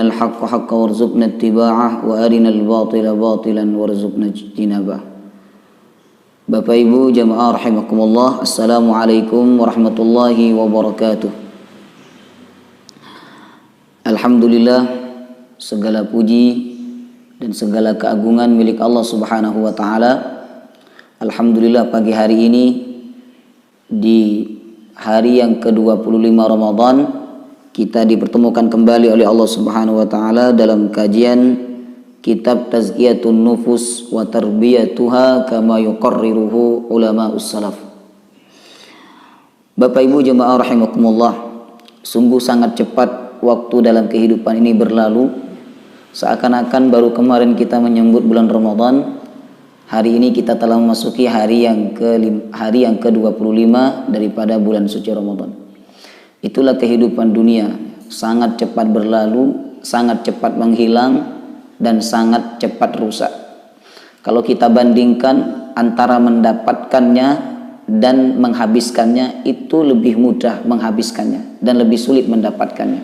arinal haqqa haqqan warzuqna ittiba'ah wa arinal batila batilan warzuqna ijtinabah. Bapak Ibu jamaah rahimakumullah, assalamualaikum warahmatullahi wabarakatuh. Alhamdulillah, segala puji dan segala keagungan milik Allah Subhanahu wa taala. Alhamdulillah, pagi hari ini di hari yang ke-25 Ramadan kita dipertemukan kembali oleh Allah Subhanahu wa taala dalam kajian kitab Tazkiyatun Nufus wa Tarbiyatuha kama yuqarriruhu ulama'us salaf. Bapak Ibu jemaah rahimakumullah, sungguh sangat cepat waktu dalam kehidupan ini berlalu. Seakan-akan baru kemarin kita menyambut bulan Ramadan. Hari ini kita telah memasuki hari yang ke-25 daripada bulan suci Ramadan. Itulah kehidupan dunia, sangat cepat berlalu, sangat cepat menghilang, dan sangat cepat rusak. Kalau kita bandingkan antara mendapatkannya dan menghabiskannya, itu lebih mudah menghabiskannya dan lebih sulit mendapatkannya.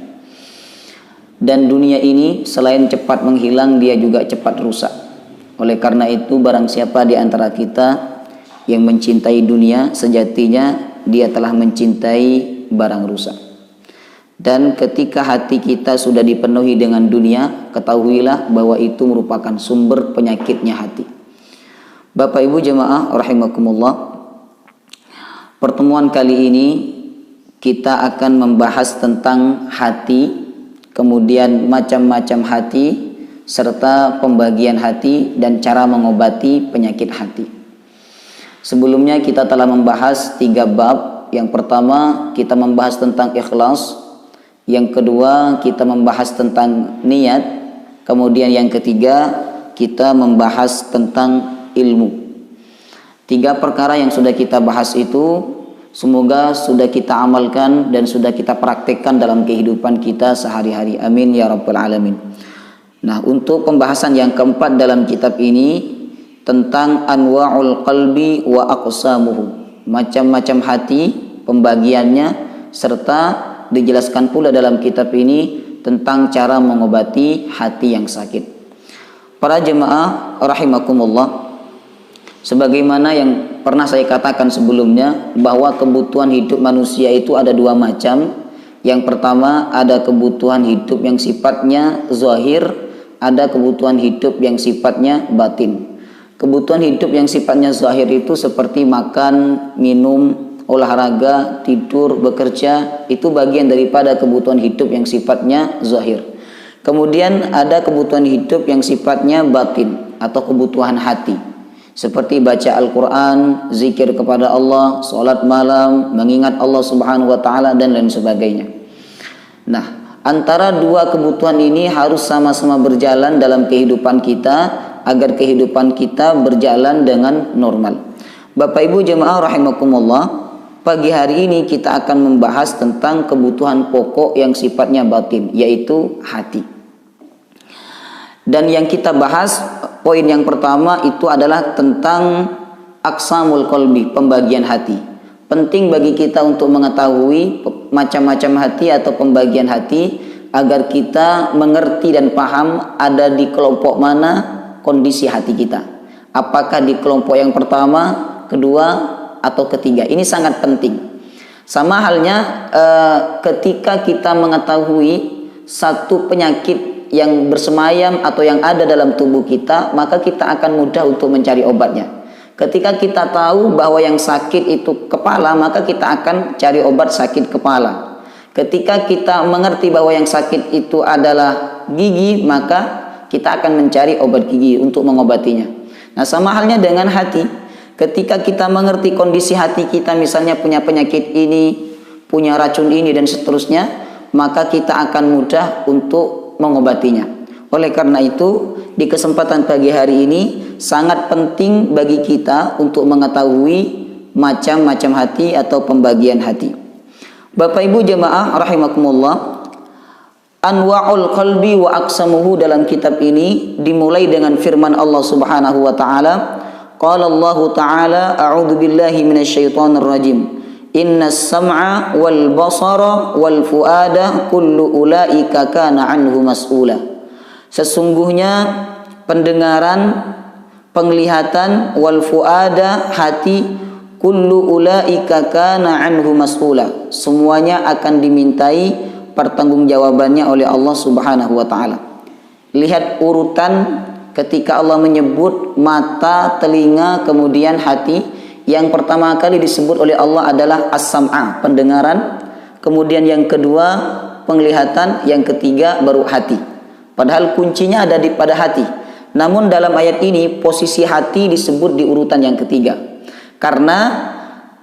Dan dunia ini selain cepat menghilang, dia juga cepat rusak. Oleh karena itu, barang siapa di antara kita yang mencintai dunia, sejatinya dia telah mencintai barang rusak. Dan ketika hati kita sudah dipenuhi dengan dunia, ketahuilah bahwa itu merupakan sumber penyakitnya hati. Bapak Ibu jemaah rahimakumullah, pertemuan kali ini kita akan membahas tentang hati, kemudian macam-macam hati, serta pembagian hati dan cara mengobati penyakit hati. Sebelumnya kita telah membahas 3 bab. Yang pertama kita membahas tentang ikhlas, yang kedua kita membahas tentang niat, kemudian yang ketiga kita membahas tentang ilmu. 3 perkara yang sudah kita bahas itu semoga sudah kita amalkan dan sudah kita praktekkan dalam kehidupan kita sehari-hari. Amin ya rabbal alamin. Nah, untuk pembahasan yang keempat dalam kitab ini tentang anwa'ul qalbi wa aqsamuhu, macam-macam hati, pembagiannya, serta dijelaskan pula dalam kitab ini tentang cara mengobati hati yang sakit. Para jemaah rahimakumullah, sebagaimana yang pernah saya katakan sebelumnya, bahwa kebutuhan hidup manusia itu ada 2 macam. Yang pertama, ada kebutuhan hidup yang sifatnya zahir, ada kebutuhan hidup yang sifatnya batin. Kebutuhan hidup yang sifatnya zahir itu seperti makan, minum, olahraga, tidur, bekerja, itu bagian daripada kebutuhan hidup yang sifatnya zahir. Kemudian ada kebutuhan hidup yang sifatnya batin atau kebutuhan hati, seperti baca Al-Quran, zikir kepada Allah, sholat malam, mengingat Allah Subhanahu wa ta'ala, dan lain sebagainya. Nah, antara 2 kebutuhan ini harus sama-sama berjalan dalam kehidupan kita agar kehidupan kita berjalan dengan normal. Bapak Ibu jemaah rahimakumullah, pagi hari ini kita akan membahas tentang kebutuhan pokok yang sifatnya batin, yaitu hati. Dan yang kita bahas, poin yang pertama itu adalah tentang aqsamul qalbi, pembagian hati. Penting bagi kita untuk mengetahui macam-macam hati atau pembagian hati agar kita mengerti dan paham ada di kelompok mana kondisi hati kita. Apakah di kelompok yang pertama, kedua, atau ketiga. Ini sangat penting. Sama halnya ketika kita mengetahui satu penyakit yang bersemayam atau yang ada dalam tubuh kita, maka kita akan mudah untuk mencari obatnya. Ketika kita tahu bahwa yang sakit itu kepala, maka kita akan cari obat sakit kepala. Ketika kita mengerti bahwa yang sakit itu adalah gigi, maka kita akan mencari obat gigi untuk mengobatinya. Nah, sama halnya dengan hati. Ketika kita mengerti kondisi hati kita, misalnya punya penyakit ini, punya racun ini, dan seterusnya, maka kita akan mudah untuk mengobatinya. Oleh karena itu, di kesempatan pagi hari ini sangat penting bagi kita untuk mengetahui macam-macam hati atau pembagian hati. Bapak Ibu jemaah rahimakumullah, anwa'ul qalbi wa aqsamuhu dalam kitab ini dimulai dengan firman Allah Subhanahu wa taala. Qala Allah taala, a'udzu billahi minasyaitonir rajim. Innas sam'a wal basara wal fuada kullu ulaika kana anhu mas'ula. Sesungguhnya pendengaran, penglihatan, wal fuada, hati, kullu ulaika kana anhu mas'ula, semuanya akan dimintai pertanggungjawabannya oleh Allah Subhanahu wa taala. Lihat urutan ketika Allah menyebut mata, telinga, kemudian hati. Yang pertama kali disebut oleh Allah adalah as-sam'a, pendengaran. Kemudian yang kedua penglihatan, yang ketiga baru hati. Padahal kuncinya ada pada hati. Namun dalam ayat ini posisi hati disebut di urutan yang ketiga. Karena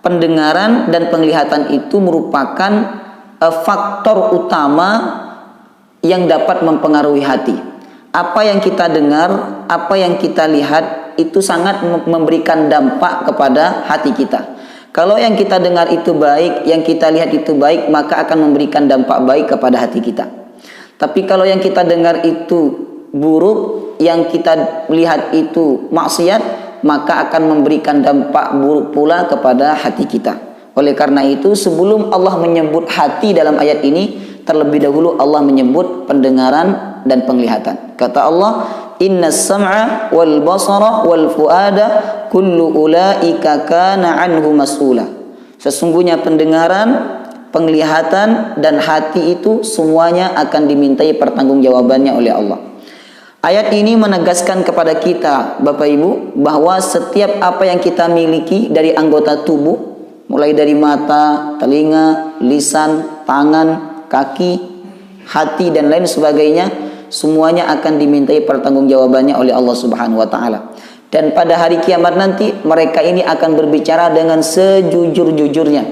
pendengaran dan penglihatan itu merupakan faktor utama yang dapat mempengaruhi hati. Apa yang kita dengar, apa yang kita lihat itu sangat memberikan dampak kepada hati kita. Kalau yang kita dengar itu baik, yang kita lihat itu baik, maka akan memberikan dampak baik kepada hati kita. Tapi kalau yang kita dengar itu buruk, yang kita lihat itu maksiat, maka akan memberikan dampak buruk pula kepada hati kita. Oleh karena itu, sebelum Allah menyebut hati dalam ayat ini, terlebih dahulu Allah menyebut pendengaran dan penglihatan. Kata Allah, Innas sam'a wal basara wal fuada kullu ulaika kana anhu mas'ula. Sesungguhnya pendengaran, penglihatan dan hati itu semuanya akan dimintai pertanggungjawabannya oleh Allah. Ayat ini menegaskan kepada kita, Bapak Ibu, bahwa setiap apa yang kita miliki dari anggota tubuh, mulai dari mata, telinga, lisan, tangan, kaki, hati dan lain sebagainya, semuanya akan dimintai pertanggungjawabannya oleh Allah Subhanahu wa taala. Dan pada hari kiamat nanti mereka ini akan berbicara dengan sejujur-jujurnya.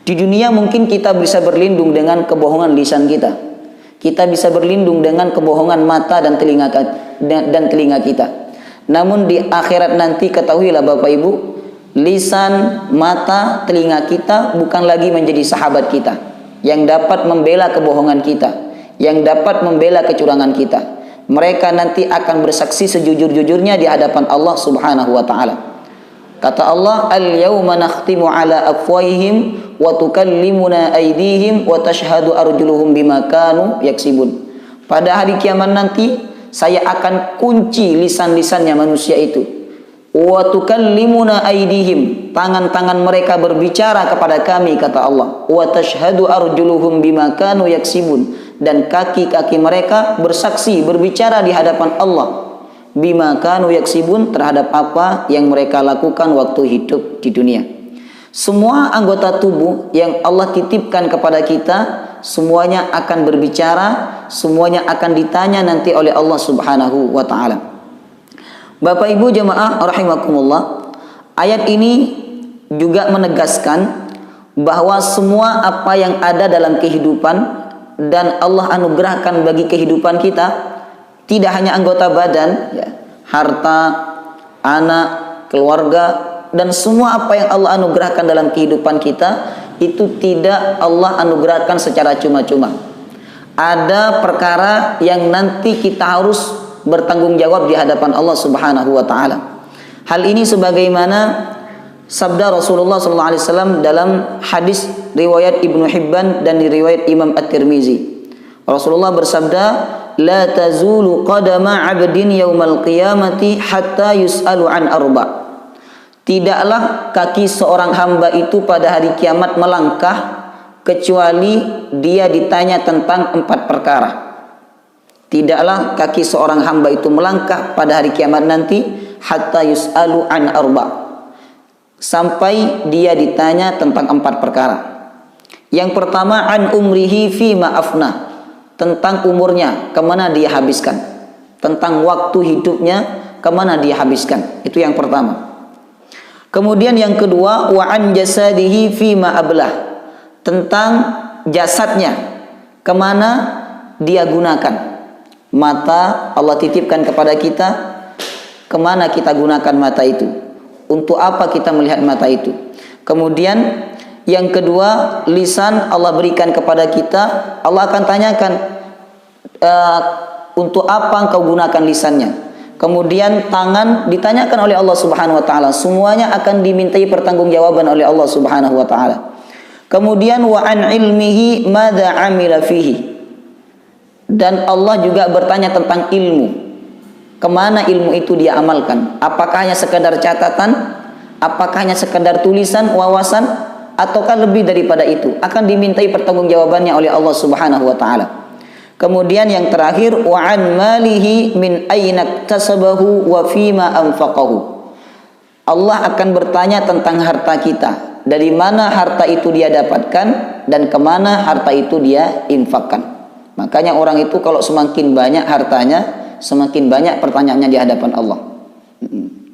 Di dunia mungkin kita bisa berlindung dengan kebohongan lisan kita. Kita bisa berlindung dengan kebohongan mata dan telinga kita. Namun di akhirat nanti ketahuilah Bapak Ibu, lisan, mata, telinga kita bukan lagi menjadi sahabat kita yang dapat membela kebohongan kita, yang dapat membela kecurangan kita. Mereka nanti akan bersaksi sejujur-jujurnya di hadapan Allah Subhanahu wa taala. Kata Allah, "Al-yauma nakhtimu ala afwahihim wa tukallimuna aydihim wa tashhadu arjuluhum bima kanu yaksibun." Pada hari kiamat nanti saya akan kunci lisan-lisannya manusia itu. Wa tukallimuna aydihim, tangan-tangan mereka berbicara kepada kami, kata Allah. Wa tashhadu arjuluhum bima kanu yaksibun, dan kaki-kaki mereka bersaksi, berbicara di hadapan Allah, bima kanu yaksibun, terhadap apa yang mereka lakukan waktu hidup di dunia. Semua anggota tubuh yang Allah titipkan kepada kita, semuanya akan berbicara, semuanya akan ditanya nanti oleh Allah Subhanahu wa taala. Bapak Ibu jemaah rahimakumullah, ayat ini juga menegaskan bahwa semua apa yang ada dalam kehidupan dan Allah anugerahkan bagi kehidupan kita, tidak hanya anggota badan, ya, harta, anak, keluarga, dan semua apa yang Allah anugerahkan dalam kehidupan kita, itu tidak Allah anugerahkan secara cuma-cuma. Ada perkara yang nanti kita harus bertanggung jawab di hadapan Allah Subhanahu wa taala. Hal ini sebagaimana sabda Rasulullah SAW dalam hadis riwayat Ibnu Hibban dan riwayat Imam At-Tirmizi. Rasulullah bersabda, "La tazulu qadama 'abdin yaumal qiyamati hatta yus'alu an arba'." Tidaklah kaki seorang hamba itu pada hari kiamat melangkah kecuali dia ditanya tentang 4 perkara. Tidaklah kaki seorang hamba itu melangkah pada hari kiamat nanti hatta yus'alu an arba', sampai dia ditanya tentang 4 perkara. Yang pertama, an umrihi fi ma afna, tentang umurnya, kemana dia habiskan, tentang waktu hidupnya, kemana dia habiskan. Itu yang pertama. Kemudian yang kedua, wa an jasadihi fi ma ablah, tentang jasadnya, kemana dia gunakan. Mata Allah titipkan kepada kita, kemana kita gunakan mata itu, untuk apa kita melihat mata itu. Kemudian yang kedua, lisan Allah berikan kepada kita, Allah akan tanyakan untuk apa engkau gunakan lisannya. Kemudian tangan ditanyakan oleh Allah Subhanahu wa taala, semuanya akan dimintai pertanggungjawaban oleh Allah Subhanahu wa taala. Kemudian wa an ilmihi madza amila fihi. Dan Allah juga bertanya tentang ilmu. Kemana ilmu itu dia amalkan? Apakah hanya sekadar catatan? Apakah hanya sekadar tulisan, wawasan? Ataukah lebih daripada itu? Akan dimintai pertanggungjawabannya oleh Allah Subhanahu wa taala. Kemudian yang terakhir, wa an malihi min aina iktasabahu wa fima anfaqahu. Allah akan bertanya tentang harta kita, dari mana harta itu dia dapatkan dan kemana harta itu dia infakkan. Makanya orang itu kalau semakin banyak hartanya, semakin banyak pertanyaannya di hadapan Allah.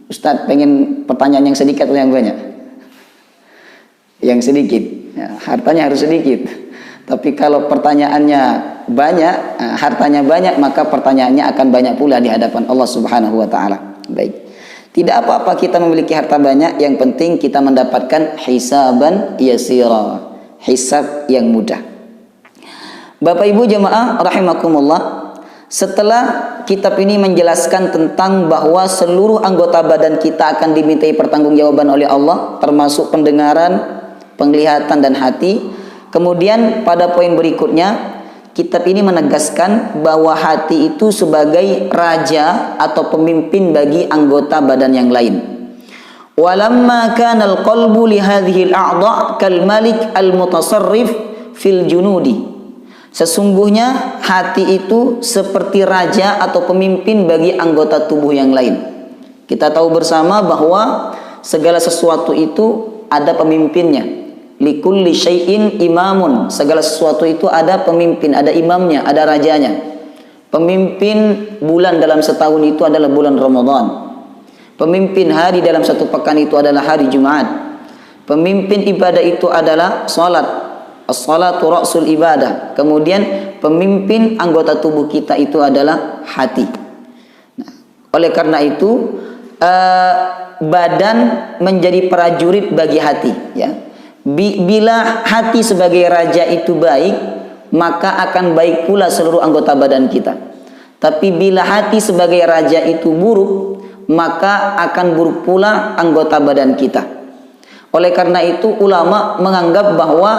Ustadz pengen pertanyaan yang sedikit atau yang banyak? Yang sedikit, ya, hartanya harus sedikit. Tapi kalau pertanyaannya banyak, hartanya banyak, maka pertanyaannya akan banyak pula di hadapan Allah Subhanahu wa taala. Baik. Tidak apa-apa kita memiliki harta banyak, yang penting kita mendapatkan hisaban yasira, hisab yang mudah. Bapak Ibu jemaah rahimakumullah, setelah kitab ini menjelaskan tentang bahwa seluruh anggota badan kita akan dimintai pertanggungjawaban oleh Allah, termasuk pendengaran, penglihatan dan hati. Kemudian pada poin berikutnya, kitab ini menegaskan bahwa hati itu sebagai raja atau pemimpin bagi anggota badan yang lain. Walamma kana al-qalbu li hadhihi al-a'dha' kal malik al-mutasarrif fil junudi. Sesungguhnya hati itu seperti raja atau pemimpin bagi anggota tubuh yang lain. Kita tahu bersama bahwa segala sesuatu itu ada pemimpinnya. Likulli syai'in imamun. Segala sesuatu itu ada pemimpin, ada imamnya, ada rajanya. Pemimpin bulan dalam setahun itu adalah bulan Ramadan. Pemimpin hari dalam satu pekan itu adalah hari Jumat. Pemimpin ibadah itu adalah salat. As-salatu ra'sul ibadah. Kemudian pemimpin anggota tubuh kita itu adalah hati. Nah, oleh karena itu badan menjadi prajurit bagi hati, ya. Bila hati sebagai raja itu baik, maka akan baik pula seluruh anggota badan kita. Tapi bila hati sebagai raja itu buruk, maka akan buruk pula anggota badan kita. Oleh karena itu ulama menganggap bahwa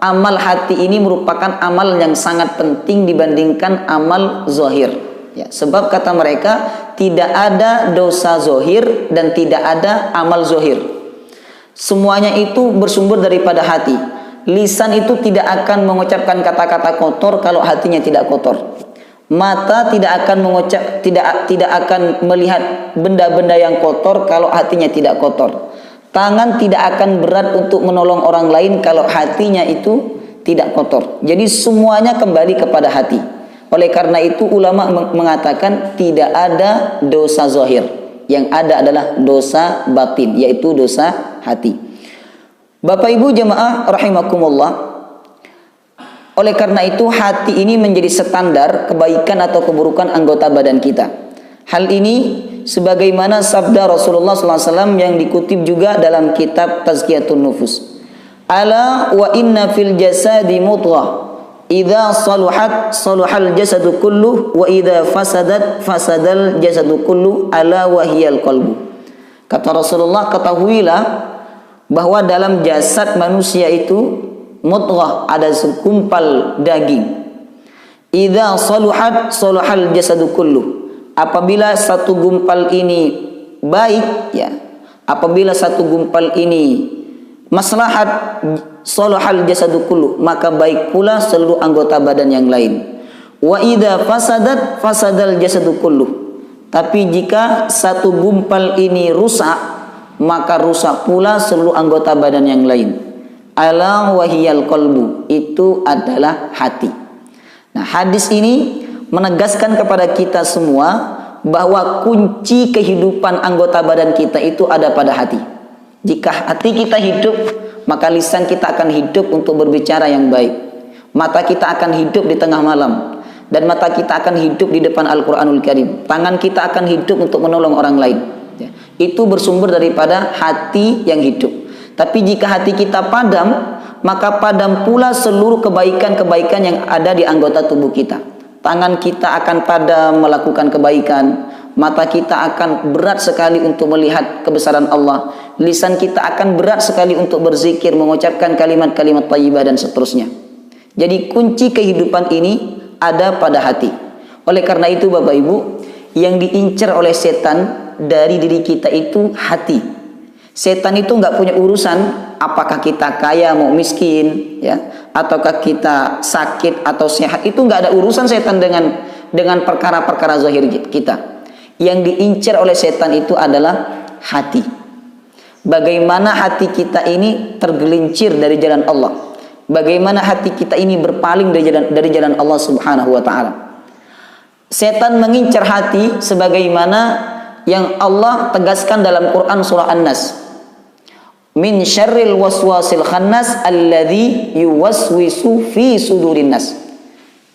amal hati ini merupakan amal yang sangat penting dibandingkan amal zahir, ya, sebab kata mereka tidak ada dosa zahir dan tidak ada amal zahir. Semuanya itu bersumber daripada hati. Lisan itu tidak akan mengucapkan kata-kata kotor kalau hatinya tidak kotor. Mata tidak akan tidak akan melihat benda-benda yang kotor kalau hatinya tidak kotor. Tangan tidak akan berat untuk menolong orang lain kalau hatinya itu tidak kotor. Jadi semuanya kembali kepada hati. Oleh karena itu ulama mengatakan tidak ada dosa zahir. Yang ada adalah dosa batin, yaitu dosa hati. Bapak Ibu jemaah rahimakumullah, oleh karena itu hati ini menjadi standar kebaikan atau keburukan anggota badan kita. Hal ini sebagaimana sabda Rasulullah SAW yang dikutip juga dalam kitab Tazkiyatun Nufus. Ala wa inna fil jasadi mudghah idza saluhat saluhal jasadu kulluh wa idza fasadat fasadal jasadu kulluh ala wa hiyal qalbu. Kata Rasulullah, ketahuilah bahwa dalam jasad manusia itu mudghah, ada segumpal daging. Idza saluhat saluhal jasadu kulluh. Apabila satu gumpal ini baik, ya, apabila satu gumpal ini maslahat, saluhal jasadu kullu, maka baik pula seluruh anggota badan yang lain. Wa idza fasadat fasadal jasadu kullu. Tapi jika satu gumpal ini rusak, maka rusak pula seluruh anggota badan yang lain. Ala wahiyal qalbu, itu adalah hati. Nah, hadis ini menegaskan kepada kita semua bahwa kunci kehidupan anggota badan kita itu ada pada hati. Jika hati kita hidup, maka lisan kita akan hidup untuk berbicara yang baik. Mata kita akan hidup di tengah malam, dan mata kita akan hidup di depan Al-Quranul Karim. Tangan kita akan hidup untuk menolong orang lain. Itu bersumber daripada hati yang hidup. Tapi jika hati kita padam, maka padam pula seluruh kebaikan-kebaikan yang ada di anggota tubuh kita. Tangan kita akan padam melakukan kebaikan, mata kita akan berat sekali untuk melihat kebesaran Allah. Lisan kita akan berat sekali untuk berzikir, mengucapkan kalimat-kalimat thayyibah dan seterusnya. Jadi kunci kehidupan ini ada pada hati. Oleh karena itu Bapak Ibu, yang diincar oleh setan dari diri kita itu hati. Setan itu nggak punya urusan apakah kita kaya mau miskin, ya, ataukah kita sakit atau sehat. Itu nggak ada urusan setan dengan perkara-perkara zahir kita. Yang diincar oleh setan itu adalah hati. Bagaimana hati kita ini tergelincir dari jalan Allah. Bagaimana hati kita ini berpaling dari jalan Allah Subhanahu wa taala. Setan mengincar hati sebagaimana yang Allah tegaskan dalam Quran surah An-Nas. Min syarril waswasil khannas alladzi yuwaswisu fi sudurin nas.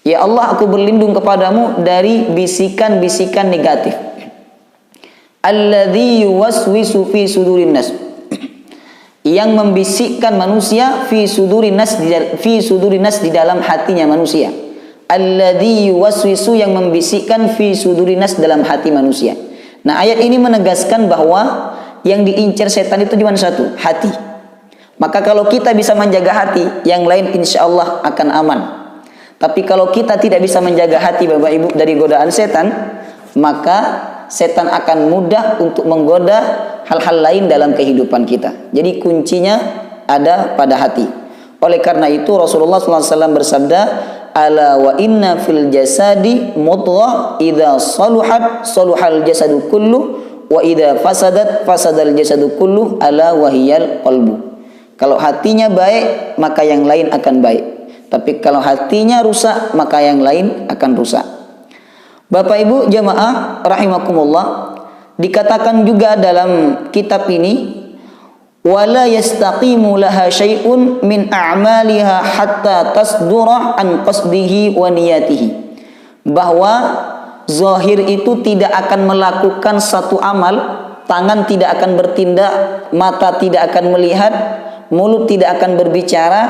Ya Allah, aku berlindung kepadamu dari bisikan-bisikan negatif. Alladzi yuwaswisu fi sudurin nas. Yang membisikkan manusia fi sudurin nas di dalam hatinya manusia. Alladzi yuwaswisu, yang membisikkan fi sudurin nas dalam hati manusia. Nah, ayat ini menegaskan bahwa yang diincar setan itu cuma satu, hati. Maka kalau kita bisa menjaga hati, yang lain insya Allah akan aman. Tapi kalau kita tidak bisa menjaga hati Bapak Ibu dari godaan setan, maka setan akan mudah untuk menggoda hal-hal lain dalam kehidupan kita. Jadi kuncinya ada pada hati. Oleh karena itu Rasulullah SAW bersabda, ala wa inna fil jasadi mudghah idza saluhat saluhal jasadu kullu wa idza fasadat fasadal jasadu kullu ala wahiyal qalbu. Kalau hatinya baik maka yang lain akan baik. Tapi kalau hatinya rusak maka yang lain akan rusak. Bapak Ibu jamaah rahimakumullah, dikatakan juga dalam kitab ini, wala yastaqimu laha syai'un min a'maliha hatta tasdura an qasdihi wa niyatihi. Bahwa zahir itu tidak akan melakukan satu amal, tangan tidak akan bertindak, mata tidak akan melihat, mulut tidak akan berbicara,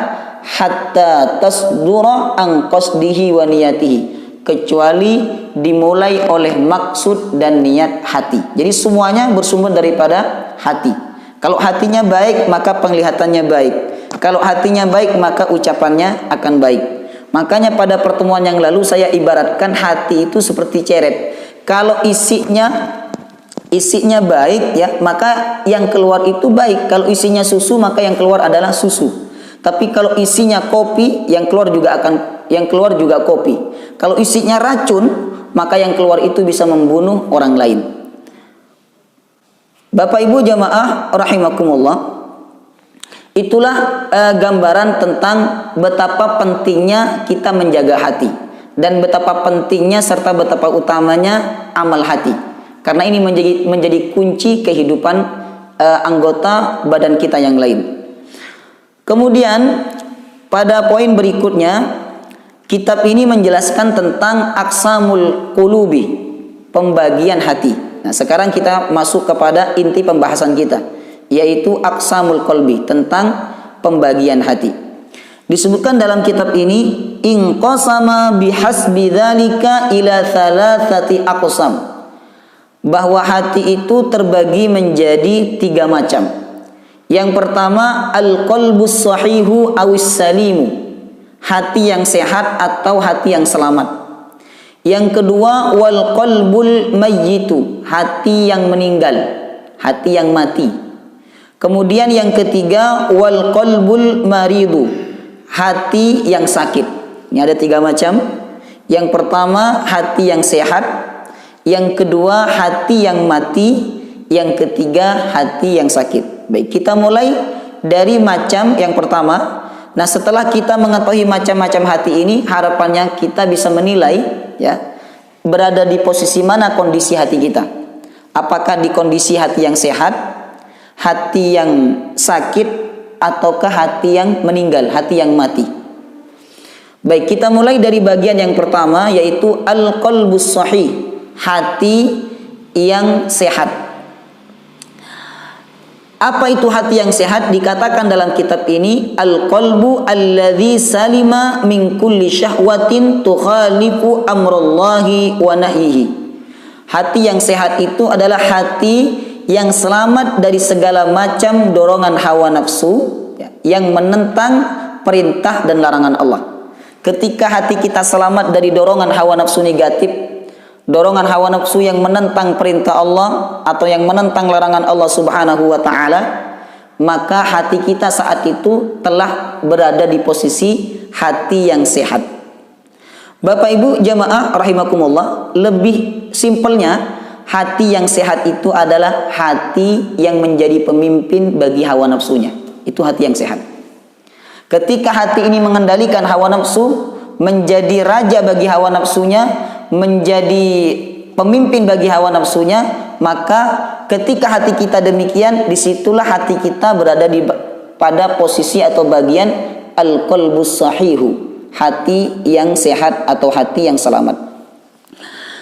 hatta tasdura an qasdihi wa niyatihi, kecuali dimulai oleh maksud dan niat hati. Jadi semuanya bersumber daripada hati. Kalau hatinya baik maka penglihatannya baik. Kalau hatinya baik maka ucapannya akan baik. Makanya pada pertemuan yang lalu saya ibaratkan hati itu seperti ceret. Kalau isinya baik ya, maka yang keluar itu baik. Kalau isinya susu maka yang keluar adalah susu. Tapi kalau isinya kopi, yang keluar juga kopi. Kalau isinya racun, maka yang keluar itu bisa membunuh orang lain. Bapak Ibu jamaah rahimakumullah, itulah gambaran tentang betapa pentingnya kita menjaga hati dan betapa pentingnya serta betapa utamanya amal hati. Karena ini menjadi kunci kehidupan anggota badan kita yang lain. Kemudian pada poin berikutnya, kitab ini menjelaskan tentang aqsamul qulubi, pembagian hati. Nah, sekarang kita masuk kepada inti pembahasan kita, yaitu aqsamul qalbi, tentang pembagian hati. Disebutkan dalam kitab ini, inqasama bihasbi dzalika ila thalathati aqsam, bahwa hati itu terbagi menjadi 3 macam. Yang pertama, al-qalbus sahihu awis salimu, hati yang sehat atau hati yang selamat. Yang kedua, wal qalbul mayyitu, hati yang meninggal, hati yang mati. Kemudian yang ketiga, wal qalbul maridu, hati yang sakit. Ini ada 3 macam. Yang pertama, hati yang sehat. Yang kedua, hati yang mati. Yang ketiga, hati yang sakit. Baik, kita mulai dari macam yang pertama. Nah, setelah kita mengetahui macam-macam hati ini, harapannya kita bisa menilai ya, berada di posisi mana kondisi hati kita. Apakah di kondisi hati yang sehat, hati yang sakit, ataukah hati yang meninggal, hati yang mati. Baik, kita mulai dari bagian yang pertama, yaitu al-qalbus sahih, hati yang sehat. Apa itu hati yang sehat? Dikatakan dalam kitab ini, al-qalbu alladzi salima min kulli syahwatin tukhalifu amrallahi wa nahyihi. Hati yang sehat itu adalah hati yang selamat dari segala macam dorongan hawa nafsu yang menentang perintah dan larangan Allah. Ketika hati kita selamat dari dorongan hawa nafsu negatif, dorongan hawa nafsu yang menentang perintah Allah atau yang menentang larangan Allah Subhanahu wa taala, maka hati kita saat itu telah berada di posisi hati yang sehat. Bapak Ibu jamaah rahimakumullah, lebih simpelnya hati yang sehat itu adalah hati yang menjadi pemimpin bagi hawa nafsunya. Itu hati yang sehat. Ketika hati ini mengendalikan hawa nafsu, menjadi raja bagi hawa nafsunya, menjadi pemimpin bagi hawa nafsunya, maka ketika hati kita demikian, disitulah hati kita berada pada posisi atau bagian al-qalbus sahihu, hati yang sehat atau hati yang selamat.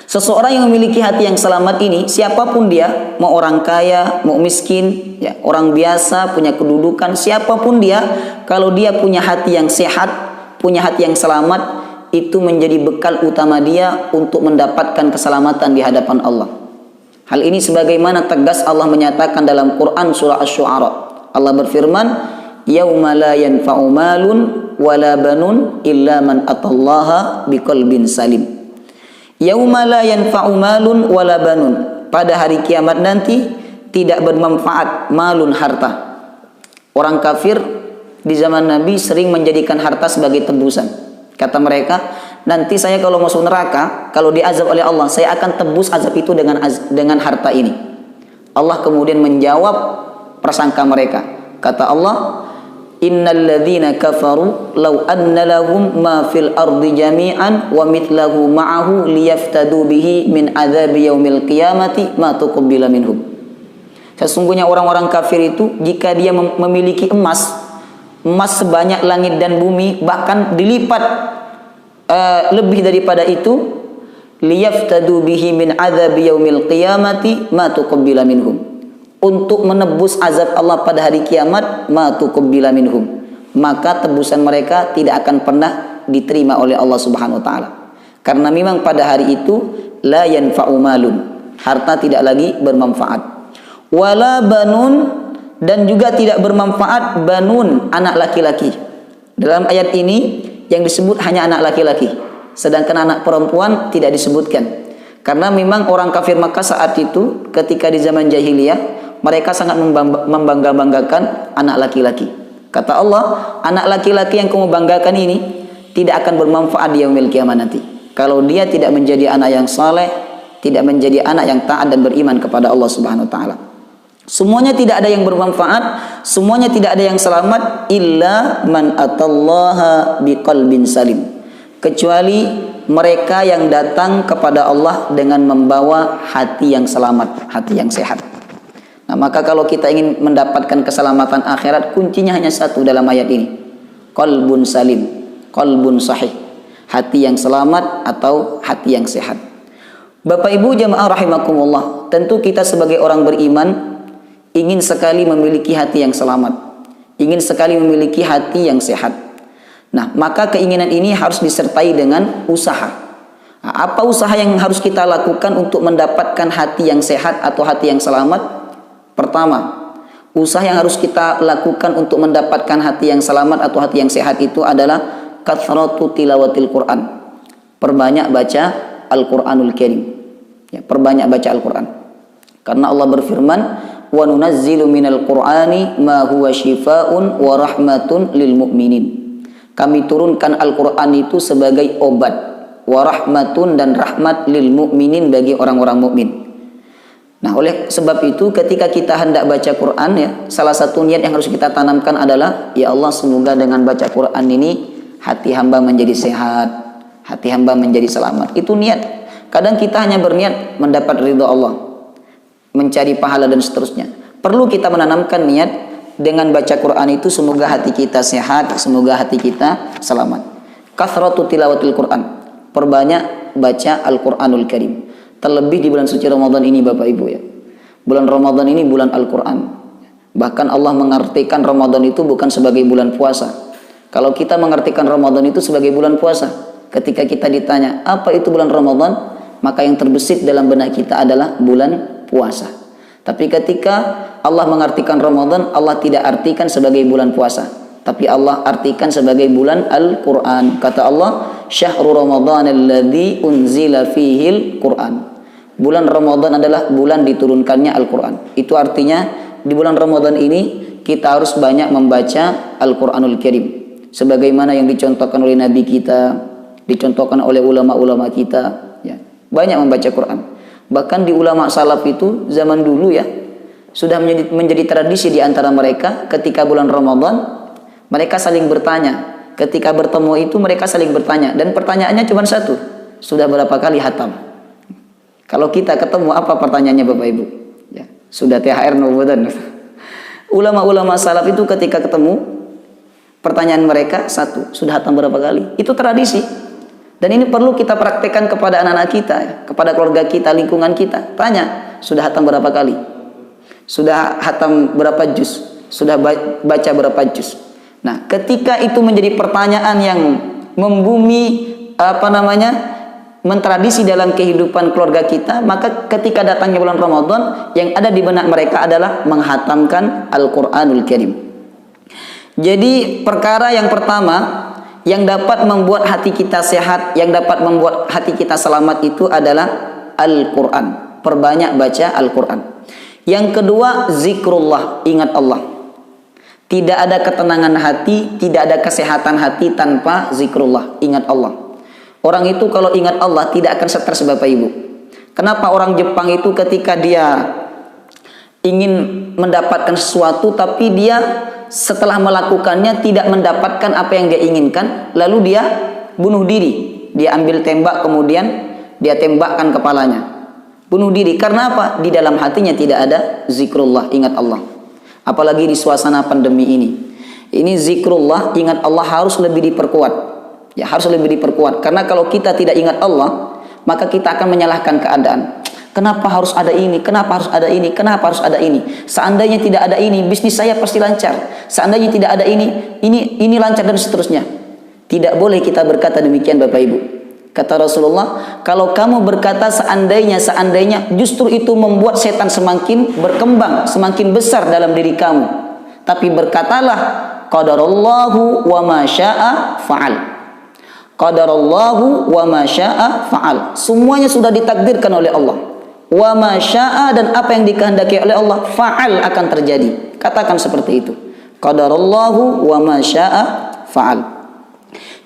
Seseorang yang memiliki hati yang selamat ini, siapapun dia, mau orang kaya, mau miskin, ya, orang biasa, punya kedudukan, siapapun dia, kalau dia punya hati yang sehat, punya hati yang selamat, itu menjadi bekal utama dia untuk mendapatkan keselamatan di hadapan Allah. Hal ini sebagaimana tegas Allah menyatakan dalam Quran surah Asy-Syu'ara. Allah berfirman, "Yauma la yanfa'u malun wala banun illa man atallaha biqalbin salim." Yauma la yanfa'u malun wala banun. Pada hari kiamat nanti tidak bermanfaat malun, harta. Orang kafir di zaman Nabi sering menjadikan harta sebagai tebusan. Kata mereka, nanti saya kalau masuk neraka, kalau diazab oleh Allah, saya akan tebus azab itu dengan harta ini. Allah kemudian menjawab prasangka mereka. Kata Allah, innal ladzina kafaru law anna lahum ma fil ardi jami'an wa mithlahu ma'ahu liyaftadu bihi min adzabi yaumil qiyamati ma tuqbila minhum. Sesungguhnya orang-orang kafir itu jika dia memiliki emas sebanyak langit dan bumi, bahkan dilipat lebih daripada itu, liyaftadu bihi min adzabi yaumil qiyamati ma tuqbila minhum, untuk menebus azab Allah pada hari kiamat, ma tuqbila minhum, maka tebusan mereka tidak akan pernah diterima oleh Allah Subhanahu wa taala. Karena memang pada hari itu la yanfa'u malun, harta tidak lagi bermanfaat. Wala banun, dan juga tidak bermanfaat banun, anak laki-laki. Dalam ayat ini yang disebut hanya anak laki-laki, sedangkan anak perempuan tidak disebutkan. Karena memang orang kafir Makkah saat itu ketika di zaman jahiliyah, mereka sangat membangga-banggakan anak laki-laki. Kata Allah, anak laki-laki yang kamu banggakan ini tidak akan bermanfaat di yaumil qiyamah nanti. Kalau dia tidak menjadi anak yang saleh, tidak menjadi anak yang taat dan beriman kepada Allah Subhanahu wa taala. Semuanya tidak ada yang bermanfaat, semuanya tidak ada yang selamat, illa man atallaha biqalbin salim, kecuali mereka yang datang kepada Allah dengan membawa hati yang selamat, hati yang sehat. Nah, maka kalau kita ingin mendapatkan keselamatan akhirat, kuncinya hanya satu dalam ayat ini, qalbun salim, qalbun sahih, hati yang selamat atau hati yang sehat. Bapak Ibu jamaah rahimakumullah, tentu kita sebagai orang beriman ingin sekali memiliki hati yang selamat, ingin sekali memiliki hati yang sehat. Nah, maka keinginan ini harus disertai dengan usaha. Nah, apa usaha yang harus kita lakukan untuk mendapatkan hati yang sehat atau hati yang selamat? Pertama, usaha yang harus kita lakukan untuk mendapatkan hati yang selamat atau hati yang sehat itu adalah kathratu tilawatil Quran. Perbanyak baca Al-Quranul Karim. Ya, perbanyak baca Al-Quran. Karena Allah berfirman, wa nunazzilu minal Qur'ani ma huwa syifaa'un wa rahmatun lil mu'minin. Kami turunkan Al-Qur'an itu sebagai obat, wa rahmatun, dan rahmat lil mu'minin, bagi orang-orang mukmin. Nah, oleh sebab itu ketika kita hendak baca Quran, ya, salah satu niat yang harus kita tanamkan adalah, ya Allah, semoga dengan baca Quran ini hati hamba menjadi sehat, hati hamba menjadi selamat. Itu niat. Kadang kita hanya berniat mendapat ridha Allah, mencari pahala dan seterusnya. Perlu kita menanamkan niat dengan baca Quran itu semoga hati kita sehat, semoga hati kita selamat. Kathratu tilawatil Quran, perbanyak baca Al-Quranul Karim. Terlebih di bulan suci Ramadan ini Bapak Ibu, ya. Bulan Ramadan ini bulan Al-Quran. Bahkan Allah mengartikan Ramadan itu bukan sebagai bulan puasa. Kalau kita mengartikan Ramadan itu sebagai bulan puasa, ketika kita ditanya apa itu bulan Ramadan, maka yang terbesit dalam benak kita adalah bulan puasa. Tapi ketika Allah mengartikan Ramadan, Allah tidak artikan sebagai bulan puasa, tapi Allah artikan sebagai bulan Al-Quran. Kata Allah, syahrul Ramadan alladzi unzila fihil Quran. Bulan Ramadan adalah bulan diturunkannya Al-Quran. Itu artinya di bulan Ramadan ini kita harus banyak membaca Al-Quranul Karim, sebagaimana yang dicontohkan oleh Nabi kita, dicontohkan oleh ulama-ulama kita, ya. Banyak membaca Quran. Bahkan di ulama salaf itu zaman dulu ya, sudah menjadi tradisi di antara mereka ketika bulan Ramadan mereka saling bertanya. Ketika bertemu itu mereka saling bertanya, dan pertanyaannya cuma satu, sudah berapa kali hatam? Kalau kita ketemu, apa pertanyaannya Bapak Ibu? Ya, sudah THR Ramadan. Ulama-ulama salaf itu ketika ketemu, pertanyaan mereka satu, sudah hatam berapa kali? Itu tradisi. Dan ini perlu kita praktekkan kepada anak-anak kita, kepada keluarga kita, lingkungan kita. Tanya, sudah hatam berapa kali? Sudah hatam berapa juz? Sudah baca berapa juz? Nah, ketika itu menjadi pertanyaan yang membumi, mentradisi dalam kehidupan keluarga kita, maka ketika datangnya bulan Ramadan, yang ada di benak mereka adalah menghatamkan Al-Quranul Karim. Jadi perkara yang pertama yang dapat membuat hati kita sehat, yang dapat membuat hati kita selamat itu adalah Al-Quran. Perbanyak baca Al-Quran. Yang kedua, zikrullah, ingat Allah. Tidak ada ketenangan hati, tidak ada kesehatan hati tanpa zikrullah, ingat Allah. Orang itu kalau ingat Allah tidak akan stres Bapak Ibu. Kenapa orang Jepang itu ketika dia ingin mendapatkan sesuatu tapi dia setelah melakukannya tidak mendapatkan apa yang dia inginkan, lalu dia bunuh diri. Dia ambil tembak kemudian dia tembakkan kepalanya. Bunuh diri. Karena apa? Di dalam hatinya tidak ada zikrullah, ingat Allah. Apalagi di suasana pandemi ini. Ini zikrullah, ingat Allah harus lebih diperkuat. Ya, harus lebih diperkuat. Karena kalau kita tidak ingat Allah, maka kita akan menyalahkan keadaan. Kenapa harus ada ini? Kenapa harus ada ini? Kenapa harus ada ini? Seandainya tidak ada ini, bisnis saya pasti lancar. Seandainya tidak ada ini lancar, dan seterusnya. Tidak boleh kita berkata demikian Bapak Ibu. Kata Rasulullah, kalau kamu berkata seandainya, justru itu membuat setan semakin berkembang, semakin besar dalam diri kamu. Tapi berkatalah, qadarallahu wa ma syaa fa'al. Qadarallahu wa ma syaa fa'al. Semuanya sudah ditakdirkan oleh Allah. Wa ma syaa, dan apa yang dikehendaki oleh Allah fa'al akan terjadi. Katakan seperti itu. Qadarallahu wa ma syaa fa'al.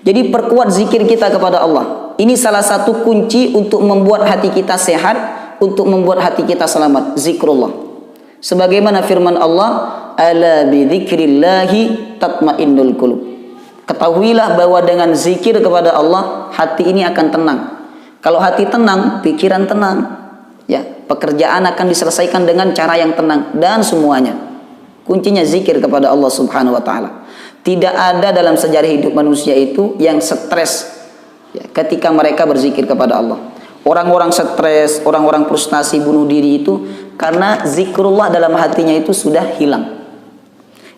Jadi perkuat zikir kita kepada Allah. Ini salah satu kunci untuk membuat hati kita sehat, untuk membuat hati kita selamat. Zikrullah. Sebagaimana firman Allah, ala bidzikrillahi tatmainnul qulub. Ketahuilah bahwa dengan zikir kepada Allah, hati ini akan tenang. Kalau hati tenang, pikiran tenang. Ya, pekerjaan akan diselesaikan dengan cara yang tenang, dan semuanya. Kuncinya zikir kepada Allah Subhanahu wa taala. Tidak ada dalam sejarah hidup manusia itu yang stres ya, ketika mereka berzikir kepada Allah. Orang-orang stres, orang-orang frustasi, bunuh diri itu karena zikrullah dalam hatinya itu sudah hilang.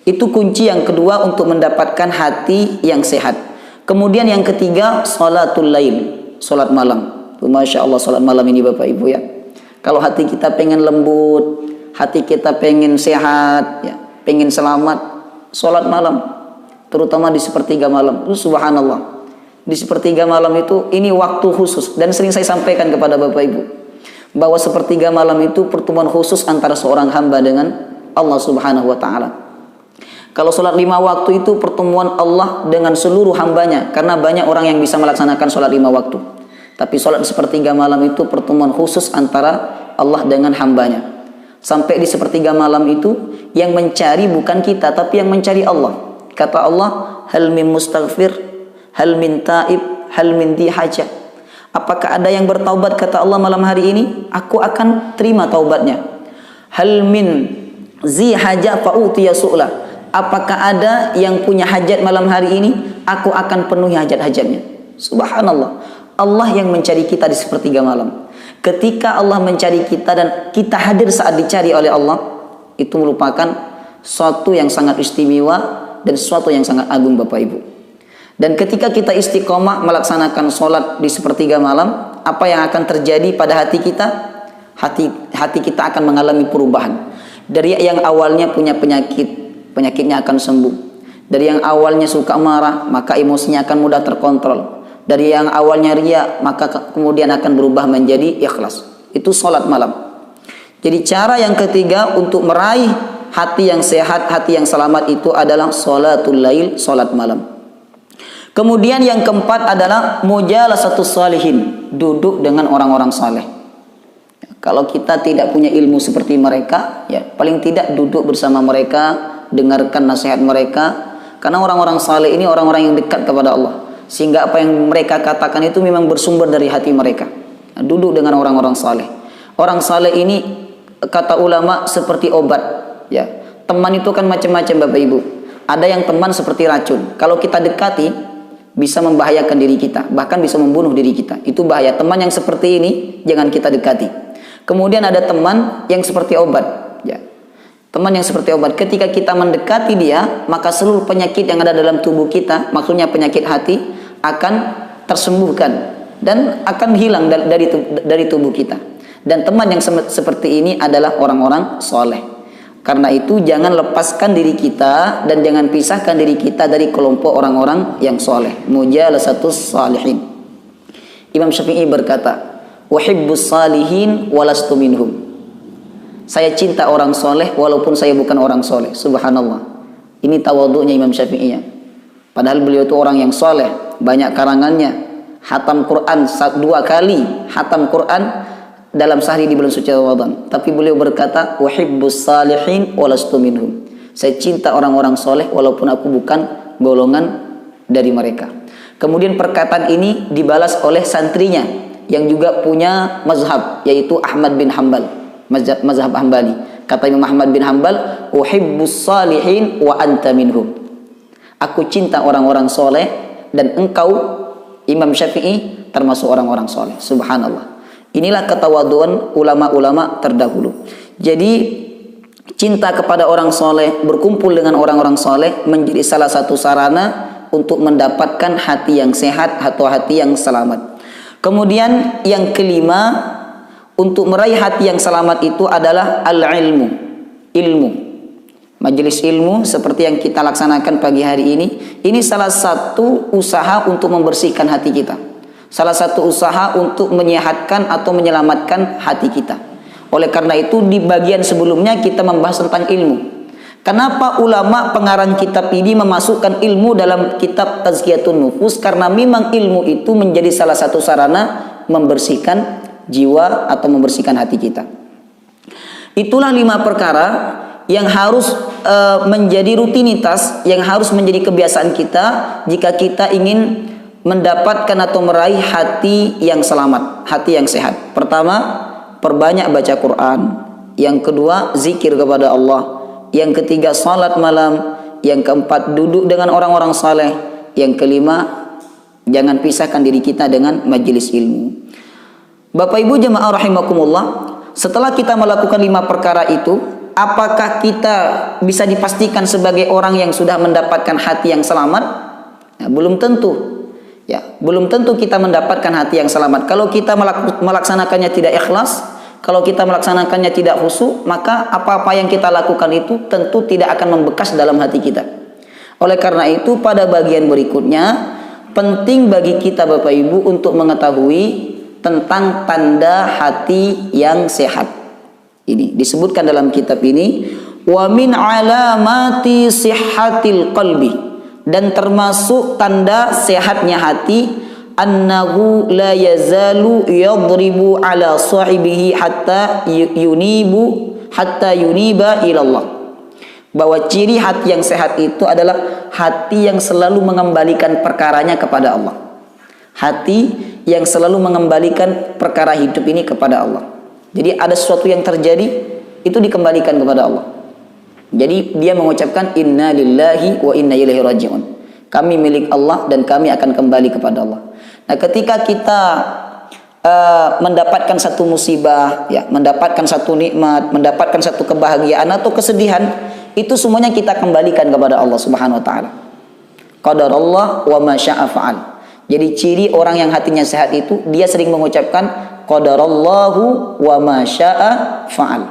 Itu kunci yang kedua untuk mendapatkan hati yang sehat. Kemudian yang ketiga, salatul lail, salat malam. Masya Allah, salat malam ini Bapak Ibu ya. Kalau hati kita pengen lembut, hati kita pengen sehat, ya, pengen selamat, salat malam. Terutama di sepertiga malam. Subhanallah. Di sepertiga malam itu, ini waktu khusus. Dan sering saya sampaikan kepada Bapak Ibu, bahwa sepertiga malam itu pertemuan khusus antara seorang hamba dengan Allah Subhanahu wa ta'ala. Kalau sholat 5 waktu itu pertemuan Allah dengan seluruh hambanya. Karena banyak orang yang bisa melaksanakan sholat 5 waktu. Tapi sholat di sepertiga malam itu pertemuan khusus antara Allah dengan hambanya. Sampai di sepertiga malam itu, yang mencari bukan kita, tapi yang mencari Allah. Kata Allah, hal min mustaghfir, hal min taib, hal min di hajah. Apakah ada yang bertaubat? Kata Allah malam hari ini, aku akan terima taubatnya. Hal min zi hajah fa'utiya su'lah. Apakah ada yang punya hajat malam hari ini? Aku akan penuhi hajat-hajatnya. Subhanallah. Allah yang mencari kita di sepertiga malam. Ketika Allah mencari kita dan kita hadir saat dicari oleh Allah, itu merupakan suatu yang sangat istimewa dan sesuatu yang sangat agung Bapak Ibu. Dan ketika kita istiqomah melaksanakan sholat di sepertiga malam, apa yang akan terjadi pada hati kita? Hati kita akan mengalami perubahan. Dari yang awalnya punya penyakit, penyakitnya akan sembuh. Dari yang awalnya suka marah, maka emosinya akan mudah terkontrol. Dari yang awalnya riya, maka kemudian akan berubah menjadi ikhlas. Itu sholat malam. Jadi cara yang ketiga untuk meraih hati yang sehat, hati yang selamat itu adalah sholatul lail, sholat malam. Kemudian yang keempat adalah mujalasatus shalihin, duduk dengan orang-orang saleh. Kalau kita tidak punya ilmu seperti mereka, ya paling tidak duduk bersama mereka, dengarkan nasihat mereka. Karena orang-orang saleh ini orang-orang yang dekat kepada Allah, sehingga apa yang mereka katakan itu memang bersumber dari hati mereka. Nah, duduk dengan orang-orang saleh. Orang saleh ini kata ulama seperti obat, ya. Teman itu kan macam-macam Bapak Ibu. Ada yang teman seperti racun. Kalau kita dekati bisa membahayakan diri kita, bahkan bisa membunuh diri kita. Itu bahaya. Teman yang seperti ini jangan kita dekati. Kemudian ada teman yang seperti obat, ya. Teman yang seperti obat. Ketika kita mendekati dia, maka seluruh penyakit yang ada dalam tubuh kita, maksudnya penyakit hati, akan tersembuhkan dan akan hilang dari tubuh kita. Dan teman yang seperti ini adalah orang-orang soleh. Karena itu jangan lepaskan diri kita dan jangan pisahkan diri kita dari kelompok orang-orang yang soleh. Mujalasatus salihin. Imam Syafi'i berkata, "Uhibbus salihin walastu minhum." Saya cinta orang soleh walaupun saya bukan orang soleh. Subhanallah. Ini tawadhu'nya Imam Syafi'i. Padahal beliau itu orang yang soleh, banyak karangannya, hatam Quran 2 kali, hatam Quran dalam sehari di bulan suci Ramadan. Tapi beliau berkata, "Uhibbus salihin walastu minhum." Saya cinta orang-orang soleh walaupun aku bukan golongan dari mereka. Kemudian perkataan ini dibalas oleh santrinya yang juga punya mazhab, yaitu Ahmad bin Hanbal, mazhab Hambali. Kata Imam Ahmad bin Hanbal, "Uhibbus salihin wa anta minhum." Aku cinta orang-orang soleh dan engkau Imam Syafi'i termasuk orang-orang soleh. Subhanallah. Inilah ketawaduan ulama-ulama terdahulu. Jadi cinta kepada orang soleh, berkumpul dengan orang-orang soleh menjadi salah satu sarana untuk mendapatkan hati yang sehat atau hati yang selamat. Kemudian yang kelima, untuk meraih hati yang selamat itu adalah al-ilmu, ilmu. Majelis ilmu seperti yang kita laksanakan pagi hari ini salah satu usaha untuk membersihkan hati kita. Salah satu usaha untuk menyehatkan atau menyelamatkan hati kita. Oleh karena itu di bagian sebelumnya kita membahas tentang ilmu. Kenapa ulama pengarang kitab ini memasukkan ilmu dalam kitab Tazkiyatun Nufus? Karena memang ilmu itu menjadi salah satu sarana membersihkan jiwa atau membersihkan hati kita. Itulah 5 perkara yang harus menjadi rutinitas, yang harus menjadi kebiasaan kita jika kita ingin mendapatkan atau meraih hati yang selamat, hati yang sehat. Pertama, perbanyak baca Quran. Yang kedua, zikir kepada Allah. Yang ketiga, salat malam. Yang keempat, duduk dengan orang-orang saleh. Yang kelima, jangan pisahkan diri kita dengan majelis ilmu. Bapak Ibu jemaah rahimakumullah, setelah kita melakukan 5 perkara itu, apakah kita bisa dipastikan sebagai orang yang sudah mendapatkan hati yang selamat? Nah, belum tentu. Ya, belum tentu kita mendapatkan hati yang selamat. Kalau kita melaksanakannya tidak ikhlas, kalau kita melaksanakannya tidak khusyuk, maka apa-apa yang kita lakukan itu tentu tidak akan membekas dalam hati kita. Oleh karena itu, pada bagian berikutnya, penting bagi kita Bapak Ibu untuk mengetahui tentang tanda hati yang sehat. Ini disebutkan dalam kitab ini, wa min alamati sihhatil qalbi, dan termasuk tanda sehatnya hati, annahu la yazalu yadribu ala sahibihi hatta yuniba ila Allah. Bahwa ciri hati yang sehat itu adalah hati yang selalu mengembalikan perkaranya kepada Allah. Hati yang selalu mengembalikan perkara hidup ini kepada Allah. Jadi ada sesuatu yang terjadi, itu dikembalikan kepada Allah. Jadi dia mengucapkan inna lillahi wa inna ilaihi raji'un. Kami milik Allah dan kami akan kembali kepada Allah. Nah, ketika kita mendapatkan satu musibah, ya, mendapatkan satu nikmat, mendapatkan satu kebahagiaan atau kesedihan, itu semuanya kita kembalikan kepada Allah Subhanahu wa taala. Qadarullah wa ma syaa fa'al. Jadi ciri orang yang hatinya sehat itu dia sering mengucapkan qadarallahu wa ma syaa fa'al.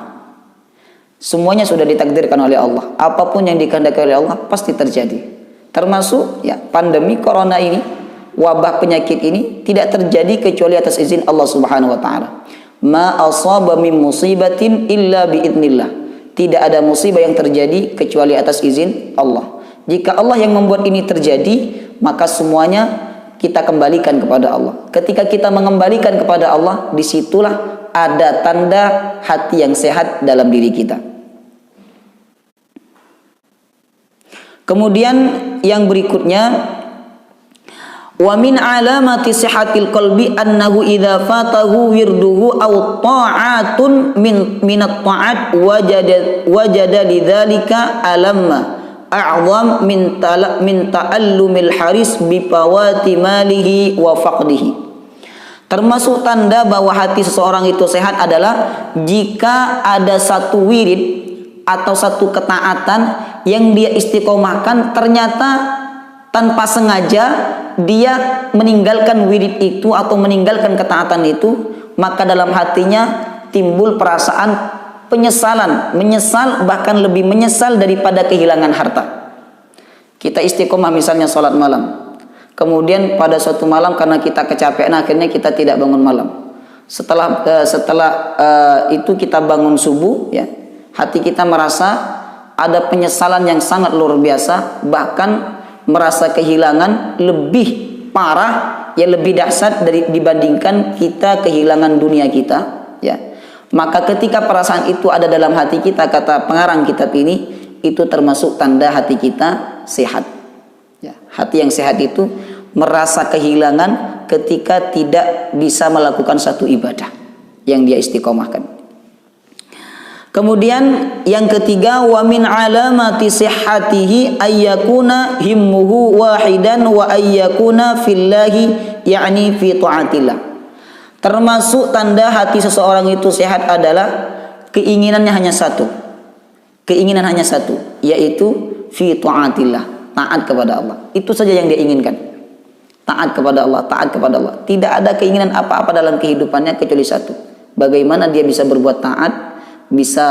Semuanya sudah ditakdirkan oleh Allah. Apapun yang dikehendaki oleh Allah pasti terjadi. Termasuk ya pandemi corona ini, wabah penyakit ini tidak terjadi kecuali atas izin Allah Subhanahu wa taala. Ma asaba min musibatin illa biidznillah. Tidak ada musibah yang terjadi kecuali atas izin Allah. Jika Allah yang membuat ini terjadi, maka semuanya kita kembalikan kepada Allah. Ketika kita mengembalikan kepada Allah, disitulah ada tanda hati yang sehat dalam diri kita. Kemudian yang berikutnya, wa min alamati sihhatil qalbi annahu idza fatahu wirduhu aw ta'atun minat ta'at wajada lidzalika alamma a'zam min ta'allumil haris bi fawati malihi wa faqdihi. Termasuk tanda bahwa hati seseorang itu sehat adalah jika ada satu wirid atau satu ketaatan yang dia istiqomahkan, ternyata tanpa sengaja dia meninggalkan wirid itu atau meninggalkan ketaatan itu, maka dalam hatinya timbul perasaan penyesalan, menyesal, bahkan lebih menyesal daripada kehilangan harta. Kita istiqomah misalnya sholat malam, kemudian pada suatu malam karena kita kecapean akhirnya kita tidak bangun malam. Setelah itu kita bangun subuh, ya, hati kita merasa ada penyesalan yang sangat luar biasa, bahkan merasa kehilangan lebih parah, ya lebih dahsyat dibandingkan kita kehilangan dunia kita, ya. Maka ketika perasaan itu ada dalam hati kita, kata pengarang kitab ini, itu termasuk tanda hati kita sehat. Ya, hati yang sehat itu merasa kehilangan ketika tidak bisa melakukan satu ibadah yang dia istiqomahkan. Kemudian yang ketiga, wa min alamati sihhatihi ayyakuna himmuhu wahidan wa ayyakuna fillahi, yakni fi taatillah. Termasuk tanda hati seseorang itu sehat adalah keinginannya hanya satu. Keinginan hanya satu, yaitu fi taatillah, taat kepada Allah. Itu saja yang dia inginkan. Taat kepada Allah, taat kepada Allah. Tidak ada keinginan apa-apa dalam kehidupannya kecuali satu. Bagaimana dia bisa berbuat taat, bisa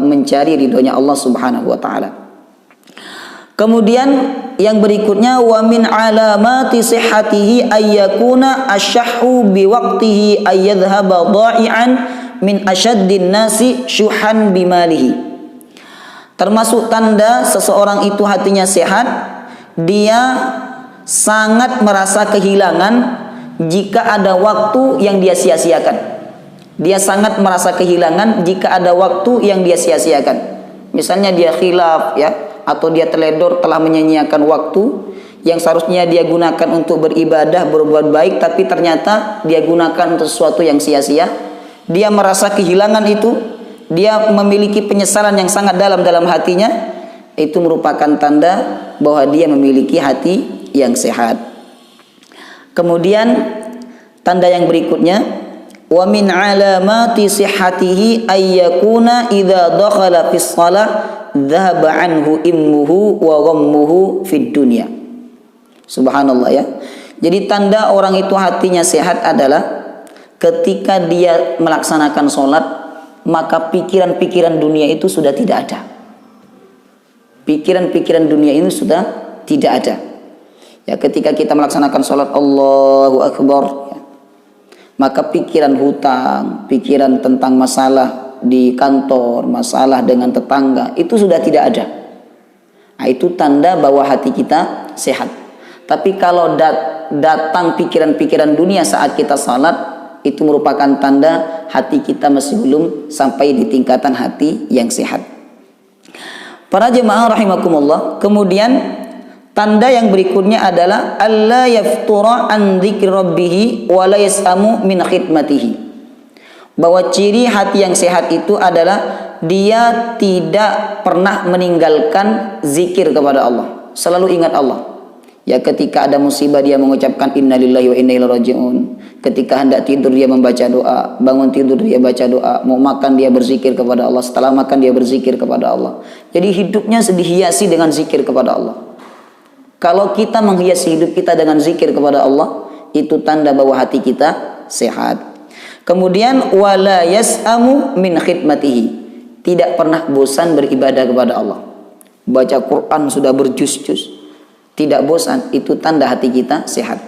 mencari ridhonya Allah Subhanahu wa taala. Kemudian yang berikutnya, wa min alamati sihhatihi ayyakuna asyahhu biwaqtihi ayyadhhaba dha'ian min asyaddin nasi syuhan bimalihi. Termasuk tanda seseorang itu hatinya sehat, dia sangat merasa kehilangan jika ada waktu yang dia sia-siakan. Dia sangat merasa kehilangan jika ada waktu yang dia sia-siakan. Misalnya dia khilaf, ya, atau dia teledor, telah menyia-nyiakan waktu yang seharusnya dia gunakan untuk beribadah, berbuat baik, tapi ternyata dia gunakan untuk sesuatu yang sia-sia. Dia merasa kehilangan itu, dia memiliki penyesalan yang sangat dalam hatinya. Itu merupakan tanda bahwa dia memiliki hati yang sehat. Kemudian tanda yang berikutnya, wa min alamati sihhatihi ayyakuna idza dakhala fis shalah dhahaba anhu immuhu wa ghammuhu fid dunya. Subhanallah, ya. Jadi tanda orang itu hatinya sehat adalah ketika dia melaksanakan sholat, maka pikiran-pikiran dunia itu sudah tidak ada. Pikiran-pikiran dunia ini sudah tidak ada. Ya, ketika kita melaksanakan sholat Allahu Akbar, ya, maka pikiran hutang, pikiran tentang masalah di kantor, masalah dengan tetangga, itu sudah tidak ada. Nah, itu tanda bahwa hati kita sehat. Tapi kalau datang pikiran-pikiran dunia saat kita salat, itu merupakan tanda hati kita masih belum sampai di tingkatan hati yang sehat. Para jemaah rahimakumullah, kemudian tanda yang berikutnya adalah alla yaftura an dzikri rabbih wa la yasamu min khidmatihi. Bahwa ciri hati yang sehat itu adalah dia tidak pernah meninggalkan zikir kepada Allah, selalu ingat Allah. Ya, ketika ada musibah dia mengucapkan innalillahi wa inna ilaihi rajiun. Ketika hendak tidur dia membaca doa, bangun tidur dia baca doa, mau makan dia berzikir kepada Allah, setelah makan dia berzikir kepada Allah. Jadi hidupnya dihiasi dengan zikir kepada Allah. Kalau kita menghiasi hidup kita dengan zikir kepada Allah, itu tanda bahwa hati kita sehat. Kemudian wala yas'amu min khidmatihi, tidak pernah bosan beribadah kepada Allah. Baca Quran sudah berjus-jus, tidak bosan, itu tanda hati kita sehat.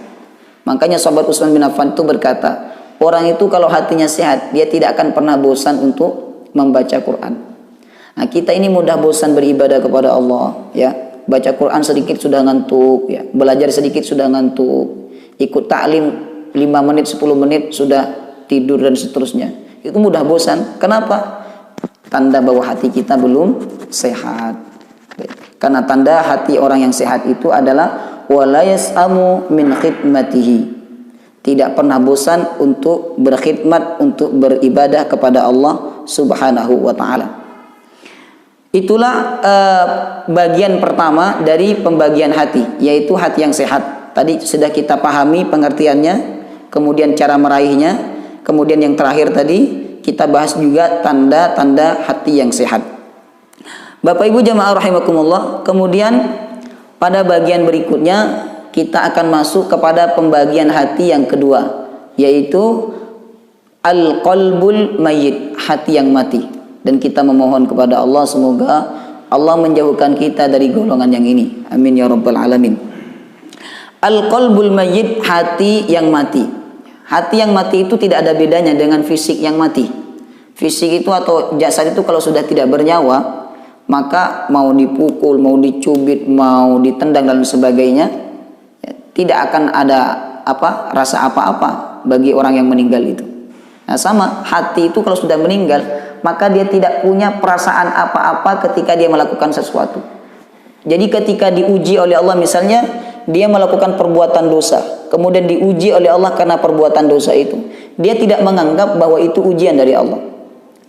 Makanya sahabat Utsman bin Affan itu berkata, orang itu kalau hatinya sehat, dia tidak akan pernah bosan untuk membaca Quran. Nah, kita ini mudah bosan beribadah kepada Allah, ya. Baca Quran sedikit sudah ngantuk, ya. Belajar sedikit sudah ngantuk. Ikut ta'lim 5 menit, 10 menit sudah tidur dan seterusnya. Itu mudah bosan. Kenapa? Tanda bahwa hati kita belum sehat. Karena tanda hati orang yang sehat itu adalah wala yas'amu min khidmatihi, tidak pernah bosan untuk berkhidmat, untuk beribadah kepada Allah Subhanahu wa ta'ala. Itulah bagian pertama dari pembagian hati, yaitu hati yang sehat. Tadi sudah kita pahami pengertiannya, kemudian cara meraihnya, kemudian yang terakhir tadi kita bahas juga tanda-tanda hati yang sehat. Bapak Ibu jamaah rahimakumullah, kemudian pada bagian berikutnya kita akan masuk kepada pembagian hati yang kedua, yaitu al-qalbul mayyit, hati yang mati. Dan kita memohon kepada Allah semoga Allah menjauhkan kita dari golongan yang ini. Amin ya rabbal alamin. Al-qalbul mayyit, hati yang mati. Hati yang mati itu tidak ada bedanya dengan fisik yang mati. Fisik itu atau jasad itu kalau sudah tidak bernyawa, maka mau dipukul, mau dicubit, mau ditendang dan sebagainya, tidak akan ada rasa apa-apa bagi orang yang meninggal itu. Nah, sama hati itu kalau sudah meninggal, maka dia tidak punya perasaan apa-apa ketika dia melakukan sesuatu. Jadi ketika diuji oleh Allah, misalnya dia melakukan perbuatan dosa, kemudian diuji oleh Allah karena perbuatan dosa itu, dia tidak menganggap bahwa itu ujian dari Allah.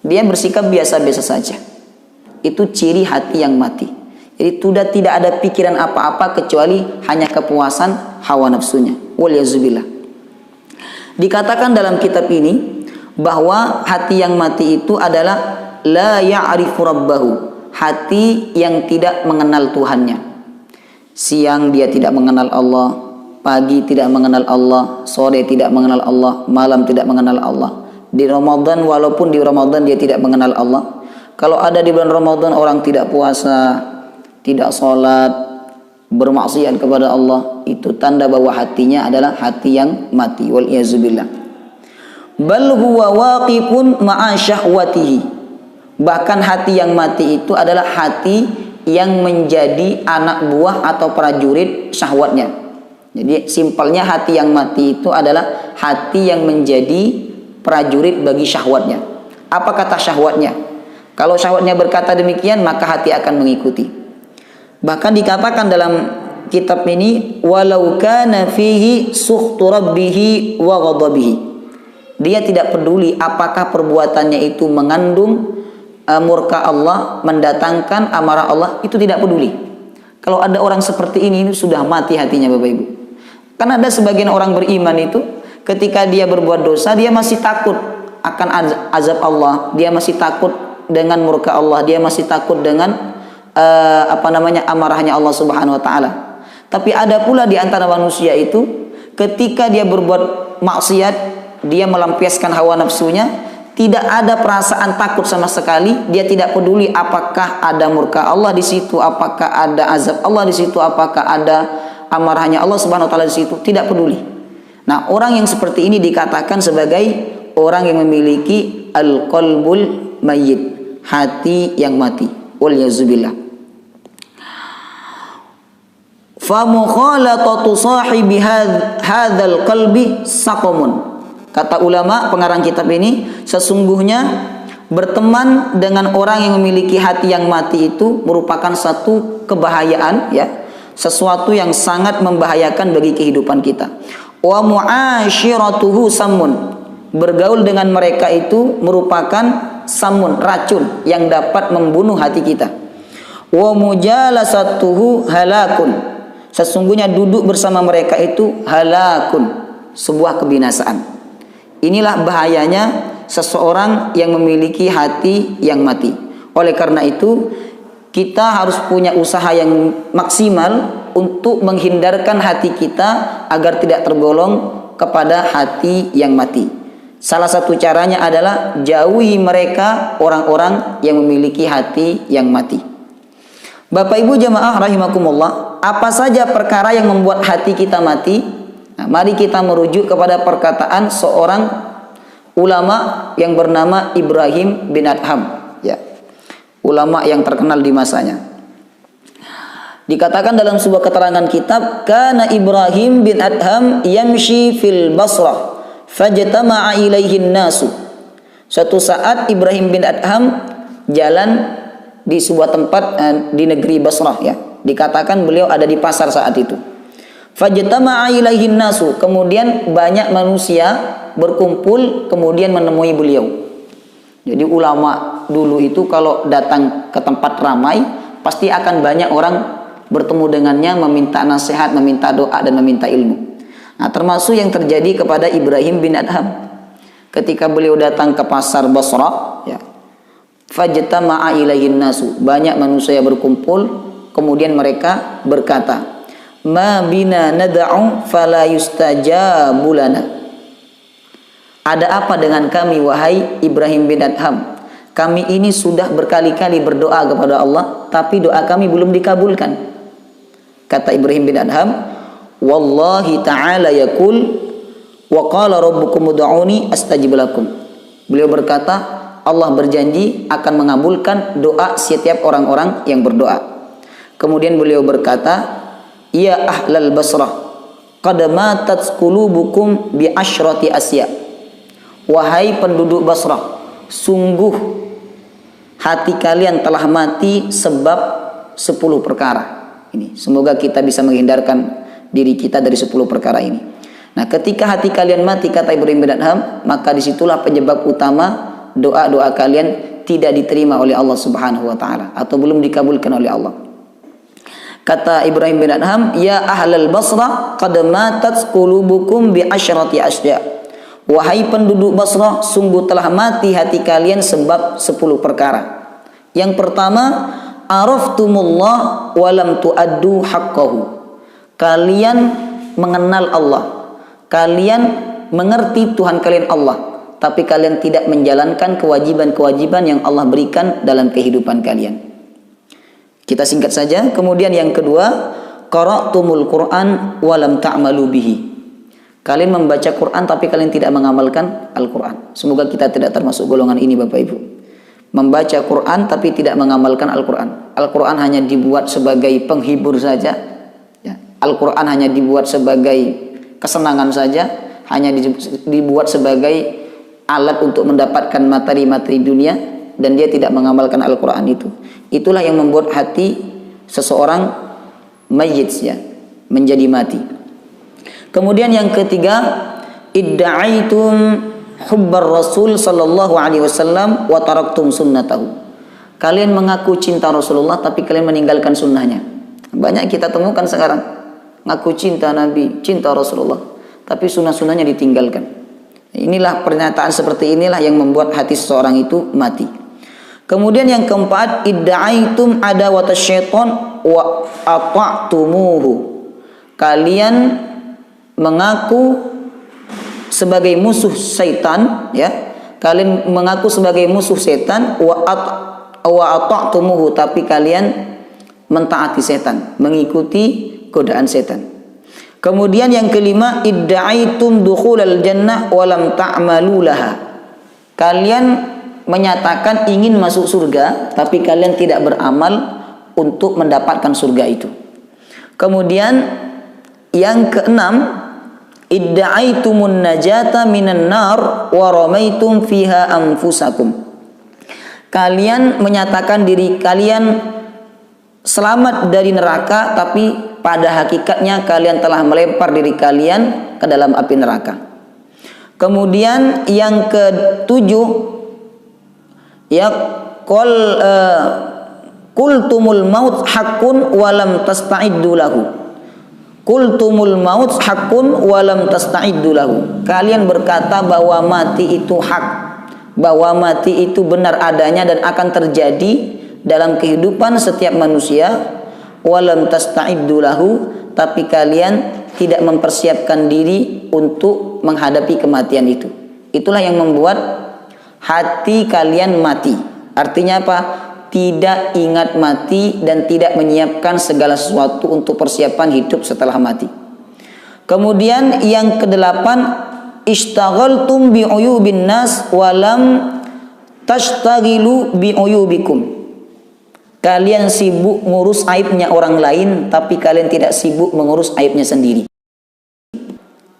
Dia bersikap biasa-biasa saja. Itu ciri hati yang mati. Jadi sudah tidak ada pikiran apa-apa kecuali hanya kepuasan hawa nafsunya. Waliyahzubillah. Dikatakan dalam kitab ini bahwa hati yang mati itu adalah la ya'rifu rabbahu, hati yang tidak mengenal Tuhannya. Siang dia tidak mengenal Allah, pagi tidak mengenal Allah, sore tidak mengenal Allah, malam tidak mengenal Allah. Di Ramadan, walaupun di Ramadan dia tidak mengenal Allah. Kalau ada di bulan Ramadan orang tidak puasa, tidak sholat, bermaksiat kepada Allah, itu tanda bahwa hatinya adalah hati yang mati. Wal iyazubillah. Bal huwa waqifun ma'a syahwatihi. Bahkan hati yang mati itu adalah hati yang menjadi anak buah atau prajurit syahwatnya. Jadi simpelnya hati yang mati itu adalah hati yang menjadi prajurit bagi syahwatnya. Apa kata syahwatnya? Kalau syahwatnya berkata demikian, maka hati akan mengikuti. Bahkan dikatakan dalam kitab ini, walau kana fihi sukhtu rabbihi wa ghadabihi. Dia tidak peduli apakah perbuatannya itu mengandung murka Allah, mendatangkan amarah Allah, itu tidak peduli. Kalau ada orang seperti ini sudah mati hatinya Bapak Ibu. Karena ada sebagian orang beriman itu ketika dia berbuat dosa, dia masih takut akan azab Allah, dia masih takut dengan murka Allah, dia masih takut dengan amarahnya Allah Subhanahu wa taala. Tapi ada pula di antara manusia itu ketika dia berbuat maksiat, dia melampiaskan hawa nafsunya, tidak ada perasaan takut sama sekali, dia tidak peduli apakah ada murka Allah di situ, apakah ada azab Allah di situ, apakah ada amarahnya Allah Subhanahu wa taala di situ, tidak peduli. Nah, orang yang seperti ini dikatakan sebagai orang yang memiliki al-qalbul mayyit, hati yang mati. Wal yazubillah. Fa mukhalatatu sahibi hadzal qalbi saqamun. Kata ulama pengarang kitab ini, sesungguhnya berteman dengan orang yang memiliki hati yang mati itu merupakan satu kebahayaan, ya, sesuatu yang sangat membahayakan bagi kehidupan kita. Wa mu'asyiratuhu samun. Bergaul dengan mereka itu merupakan samun, racun yang dapat membunuh hati kita. Wa mujalasatuhu halakun. Sesungguhnya duduk bersama mereka itu halakun, sebuah kebinasaan. Inilah bahayanya seseorang yang memiliki hati yang mati. Oleh karena itu, kita harus punya usaha yang maksimal untuk menghindarkan hati kita agar tidak tergolong kepada hati yang mati. Salah satu caranya adalah jauhi mereka orang-orang yang memiliki hati yang mati. Bapak Ibu jamaah rahimakumullah, apa saja perkara yang membuat hati kita mati? Nah, mari kita merujuk kepada perkataan seorang ulama yang bernama Ibrahim bin Adham, ya. Ulama yang terkenal di masanya. Dikatakan dalam sebuah keterangan kitab, kana Ibrahim bin Adham yamshi fil Basrah fajtama'a ilaihin nasu. Suatu saat Ibrahim bin Adham jalan di sebuah tempat di negeri Basrah, ya. Dikatakan beliau ada di pasar saat itu. Fajtama'a ilaihin nasu, kemudian banyak manusia berkumpul kemudian menemui beliau. Jadi ulama dulu itu kalau datang ke tempat ramai pasti akan banyak orang bertemu dengannya, meminta nasihat, meminta doa dan meminta ilmu. Nah, termasuk yang terjadi kepada Ibrahim bin Adham ketika beliau datang ke pasar Basrah, ya. Fajtama'a ilaihin nasu, banyak manusia berkumpul, kemudian mereka berkata, ma bina nad'u fala yustajabu lana. Ada apa dengan kami wahai Ibrahim bin Adham? Kami ini sudah berkali-kali berdoa kepada Allah, tapi doa kami belum dikabulkan. Kata Ibrahim bin Adham, wallahi ta'ala yaqul wa qala rabbukum ud'uni astajib lakum. Beliau berkata, Allah berjanji akan mengabulkan doa setiap orang-orang yang berdoa. Kemudian beliau berkata, ya ahlal Basrah, qad matat qulubukum bi asyrati asya. Wahai penduduk Basrah, sungguh hati kalian telah mati sebab 10 perkara. Ini semoga kita bisa menghindarkan diri kita dari 10 perkara ini. Nah, ketika hati kalian mati, kata Ibrahim bin Adham, maka disitulah penyebab utama doa-doa kalian tidak diterima oleh Allah Subhanahu wa taala atau belum dikabulkan oleh Allah. Kata Ibrahim bin Adham, ya ahlal Basrah qad matat qulubukum bi asyrati asya. Wahai penduduk Basrah, sungguh telah mati hati kalian sebab 10 perkara. Yang pertama, araftumullah wa lam tuaddu haqqahu. Kalian mengenal Allah, kalian mengerti Tuhan kalian Allah, tapi kalian tidak menjalankan kewajiban-kewajiban yang Allah berikan dalam kehidupan kalian. Kita singkat saja. Kemudian yang kedua, qara'tumul Qur'an wa lam ta'malu bihi. Kalian membaca Quran tapi kalian tidak mengamalkan Al-Quran. Semoga kita tidak termasuk golongan ini Bapak Ibu. Membaca Quran tapi tidak mengamalkan Al-Quran. Al-Quran hanya dibuat sebagai penghibur saja, ya. Al-Quran hanya dibuat sebagai kesenangan saja, hanya dibuat sebagai alat untuk mendapatkan materi-materi dunia, dan dia tidak mengamalkan Al-Quran itu. Itulah yang membuat hati seseorang mayyit, ya, menjadi mati. Kemudian yang ketiga, idda'aitum hubbar Rasul sallallahu alaihi wasallam wa taraktum sunnatahu. Kalian mengaku cinta Rasulullah tapi kalian meninggalkan sunnahnya. Banyak kita temukan sekarang, ngaku cinta Nabi, cinta Rasulullah, tapi sunnah-sunnahnya ditinggalkan. Inilah pernyataan seperti inilah yang membuat hati seseorang itu mati. Kemudian yang keempat, idda'aitum adawatasy syaitan wa ata'tumuhu. Kalian mengaku sebagai musuh syaitan, ya. Kalian mengaku sebagai musuh setan wa ata'tumuhu, tapi kalian mentaati setan, mengikuti godaan setan. Kemudian yang kelima, idda'aitum dukhulal jannah wa lam ta'malu laha. Kalian menyatakan ingin masuk surga tapi kalian tidak beramal untuk mendapatkan surga itu. Kemudian yang keenam, idda'aitumun najata minan nar wa ramaitum fiha anfusakum. Kalian menyatakan diri kalian selamat dari neraka, tapi pada hakikatnya kalian telah melempar diri kalian ke dalam api neraka. Kemudian yang ketujuh, ya, qultumul maut haqqun wa lam tasta'iddu lahu. Qultumul maut haqqun wa lam tasta'iddu lahu. Kalian berkata bahwa mati itu hak, bahwa mati itu benar adanya dan akan terjadi dalam kehidupan setiap manusia, walam tasta'iddu lahu, tapi kalian tidak mempersiapkan diri untuk menghadapi kematian itu. Itulah yang membuat hati kalian mati. Artinya apa? Tidak ingat mati dan tidak menyiapkan segala sesuatu untuk persiapan hidup setelah mati. Kemudian yang kedelapan, ishtaghaltum bi'uyubin nas walam tashtaghilu bi'uyubikum. Kalian sibuk ngurus aibnya orang lain, tapi kalian tidak sibuk mengurus aibnya sendiri.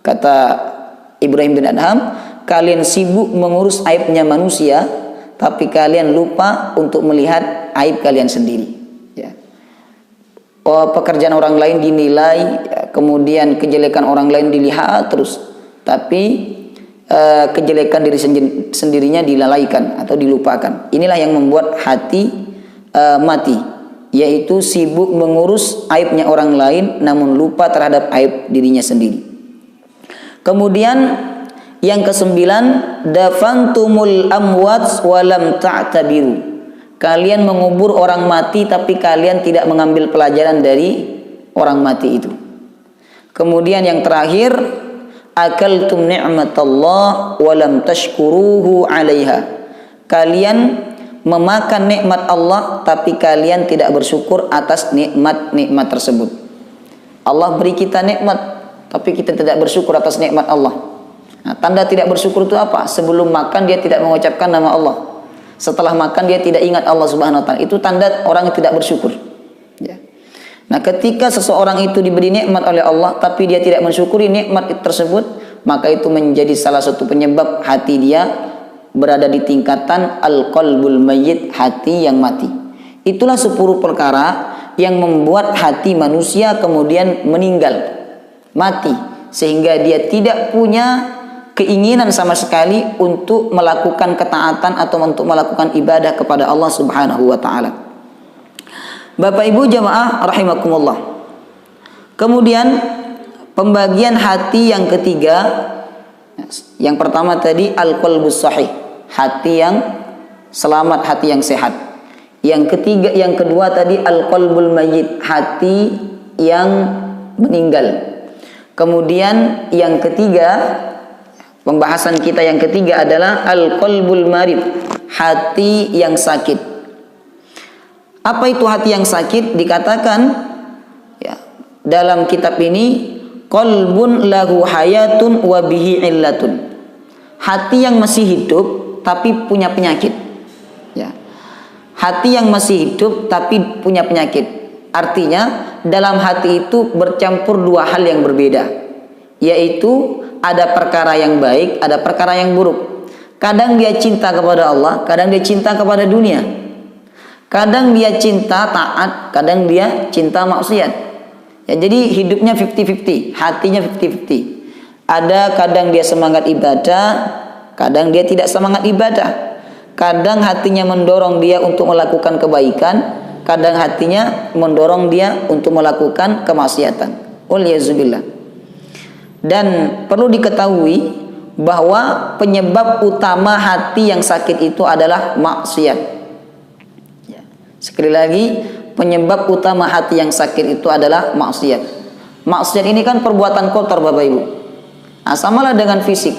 Kata Ibrahim bin Adham, kalian sibuk mengurus aibnya manusia, tapi kalian lupa untuk melihat aib kalian sendiri. Ya. Pekerjaan orang lain dinilai, ya, kemudian kejelekan orang lain dilihat terus, tapi kejelekan diri sendirinya dilalaikan atau dilupakan. Inilah yang membuat hati mati, yaitu sibuk mengurus aibnya orang lain namun lupa terhadap aib dirinya sendiri. Kemudian yang kesembilan, dafantumul amwat walam ta'tabiru. Kalian mengubur orang mati tapi kalian tidak mengambil pelajaran dari orang mati itu. Kemudian yang terakhir, akaltum ni'matallah walam tashkuruhu 'alaiha. Kalian memakan nikmat Allah tapi kalian tidak bersyukur atas nikmat-nikmat tersebut. Allah beri kita nikmat tapi kita tidak bersyukur atas nikmat Allah. Nah, tanda tidak bersyukur itu apa? Sebelum makan dia tidak mengucapkan nama Allah. Setelah makan dia tidak ingat Allah Subhanahu wa taala. Itu tanda orang yang tidak bersyukur. Ya. Nah, ketika seseorang itu diberi nikmat oleh Allah tapi dia tidak mensyukuri nikmat tersebut, maka itu menjadi salah satu penyebab hati dia berada di tingkatan al-qalbul mayyit, hati yang mati. Itulah 10 perkara yang membuat hati manusia kemudian meninggal, mati, sehingga dia tidak punya keinginan sama sekali untuk melakukan ketaatan atau untuk melakukan ibadah kepada Allah Subhanahu wa taala. Bapak Ibu jamaah rahimakumullah. Kemudian pembagian hati yang ketiga, yang pertama tadi al-qalbus sahih, hati yang selamat, hati yang sehat. Yang ketiga, yang kedua tadi al-qalbul mayyit, hati yang meninggal. Kemudian yang ketiga, pembahasan kita yang ketiga adalah al-qalbul marid, hati yang sakit. Apa itu hati yang sakit? Dikatakan ya, dalam kitab ini, qalbun lahu hayatun wa bihi illatun. Hati yang masih hidup tapi punya penyakit. Ya. Hati yang masih hidup tapi punya penyakit. Artinya dalam hati itu bercampur dua hal yang berbeda, yaitu ada perkara yang baik, ada perkara yang buruk. Kadang dia cinta kepada Allah, kadang dia cinta kepada dunia. Kadang dia cinta taat, kadang dia cinta maksiat. Ya, jadi hidupnya 50-50, hatinya 50-50. Ada kadang dia semangat ibadah, kadang dia tidak semangat ibadah. Kadang hatinya mendorong dia untuk melakukan kebaikan, kadang hatinya mendorong dia untuk melakukan kemaksiatan. Waliyahzubillah. Dan perlu diketahui bahwa penyebab utama hati yang sakit itu adalah maksiat. Ya. Sekali lagi, penyebab utama hati yang sakit itu adalah maksiat. Maksiat ini kan perbuatan kotor Bapak Ibu. Nah, samalah dengan fisik.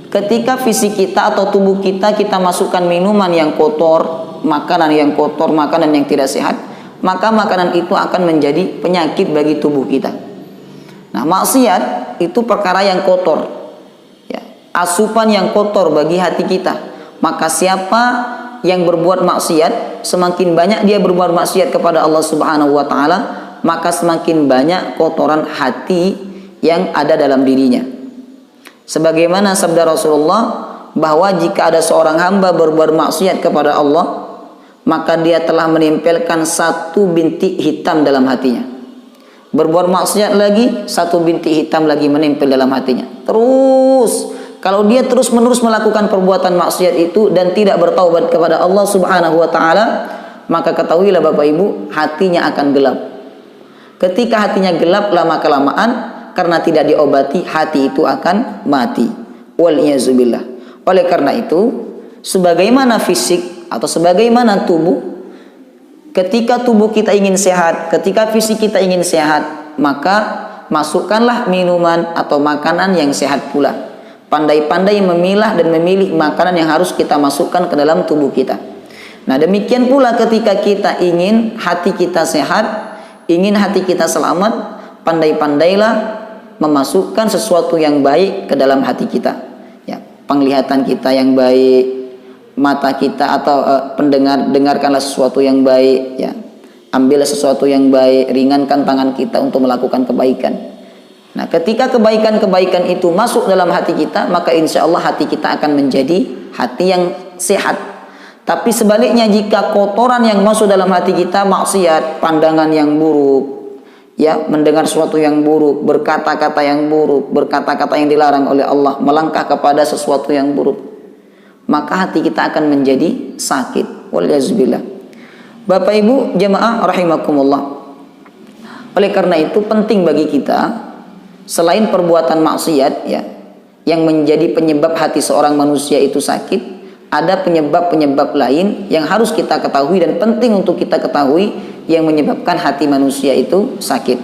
Ketika fisik kita atau tubuh kita masukkan minuman yang kotor, makanan yang kotor, makanan yang tidak sehat, maka makanan itu akan menjadi penyakit bagi tubuh kita. Nah, maksiat itu perkara yang kotor, ya, asupan yang kotor bagi hati kita. Maka siapa yang berbuat maksiat, semakin banyak dia berbuat maksiat kepada Allah Subhanahu wa taala, maka semakin banyak kotoran hati yang ada dalam dirinya. Sebagaimana sabda Rasulullah bahwa jika ada seorang hamba berbuat maksiat kepada Allah, maka dia telah menempelkan satu bintik hitam dalam hatinya. Berbuat maksiat lagi, satu bintik hitam lagi menempel dalam hatinya. Terus, kalau dia terus-menerus melakukan perbuatan maksiat itu dan tidak bertaubat kepada Allah Subhanahu wa taala, maka ketahuilah Bapak Ibu, hatinya akan gelap. Ketika hatinya gelap, lama-kelamaan karena tidak diobati, hati itu akan mati. Waliyahzubillah. Oleh karena itu, sebagaimana fisik atau sebagaimana tubuh, Ketika tubuh kita ingin sehat, ketika fisik kita ingin sehat, maka masukkanlah minuman atau makanan yang sehat pula. Pandai-pandai memilah dan memilih makanan yang harus kita masukkan ke dalam tubuh kita. Nah, demikian pula ketika kita ingin hati kita sehat, ingin hati kita selamat, pandai-pandailah memasukkan sesuatu yang baik ke dalam hati kita. Ya, penglihatan kita yang baik, mata kita atau dengarkanlah sesuatu yang baik, ya. Ambillah sesuatu yang baik, ringankan tangan kita untuk melakukan kebaikan. Nah, ketika kebaikan-kebaikan itu masuk dalam hati kita, maka insya Allah hati kita akan menjadi hati yang sehat. Tapi sebaliknya, jika kotoran yang masuk dalam hati kita maksiat, pandangan yang buruk, ya, mendengar sesuatu yang buruk, berkata-kata yang buruk, berkata-kata yang dilarang oleh Allah, melangkah kepada sesuatu yang buruk, maka hati kita akan menjadi sakit. Waliyazbillah. Bapak Ibu jemaah rahimakumullah. Oleh karena itu penting bagi kita, selain perbuatan maksiat, ya, yang menjadi penyebab hati seorang manusia itu sakit, ada penyebab-penyebab lain yang harus kita ketahui dan penting untuk kita ketahui yang menyebabkan hati manusia itu sakit.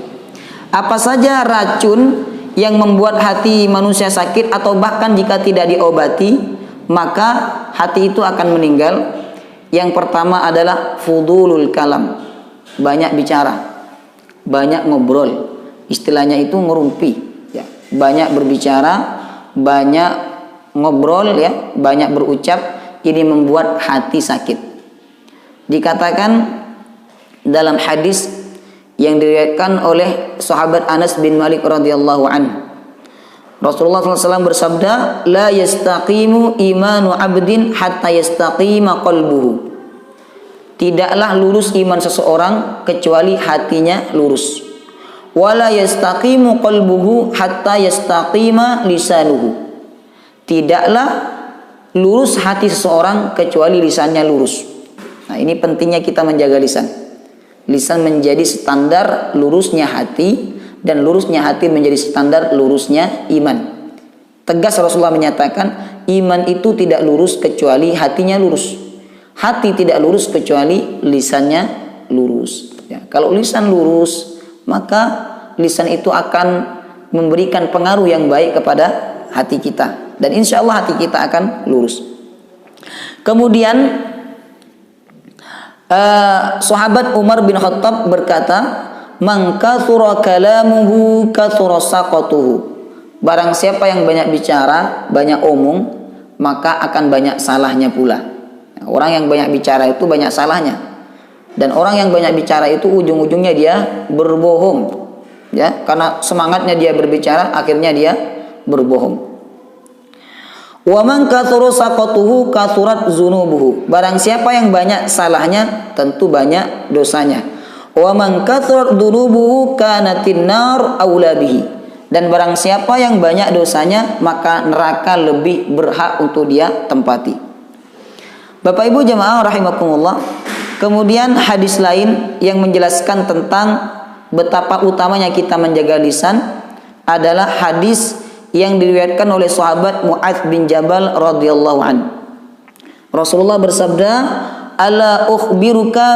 Apa saja racun yang membuat hati manusia sakit atau bahkan jika tidak diobati, maka hati itu akan meninggal. Yang pertama adalah fudulul kalam, banyak bicara, banyak ngobrol, istilahnya itu ngerumpi, ya. Banyak berbicara, banyak ngobrol, ya, banyak berucap, ini membuat hati sakit. Dikatakan dalam hadis yang diriwayatkan oleh sahabat Anas bin Malik radhiyallahu anhu, Rasulullah SAW bersabda, la yastaqimu imanu abdin hatta yastaqima qalbuhu. Tidaklah lurus iman seseorang kecuali hatinya lurus. Wala yastaqimu qalbuhu hatta yastaqima lisanuhu. Tidaklah lurus hati seseorang kecuali lisannya lurus. Nah, ini pentingnya kita menjaga lisan. Lisan menjadi standar lurusnya hati, dan lurusnya hati menjadi standar lurusnya iman. Tegas Rasulullah menyatakan, iman itu tidak lurus kecuali hatinya lurus. Hati tidak lurus kecuali lisannya lurus. Ya, kalau lisan lurus, maka lisan itu akan memberikan pengaruh yang baik kepada hati kita. Dan insya Allah hati kita akan lurus. Kemudian sahabat Umar bin Khattab berkata, man kathura kalamuhu kathura saqatuhu. Barang siapa yang banyak bicara, banyak omong, maka akan banyak salahnya pula. Orang yang banyak bicara itu banyak salahnya. Dan orang yang banyak bicara itu ujung-ujungnya dia berbohong. Ya, karena semangatnya dia berbicara, akhirnya dia berbohong. Wa man kathura saqatuhu kathurat dzunubuhu. Barang siapa yang banyak salahnya, tentu banyak dosanya. Wa man kathurat dzunubuhu kanatin nar aula bihi. Dan barang siapa yang banyak dosanya, maka neraka lebih berhak untuk dia tempati. Bapak Ibu jemaah rahimakumullah. Kemudian hadis lain yang menjelaskan tentang betapa utamanya kita menjaga lisan adalah hadis yang diriwayatkan oleh sahabat Mu'adz bin Jabal radhiyallahu an. Rasulullah bersabda, ala ukhbiruka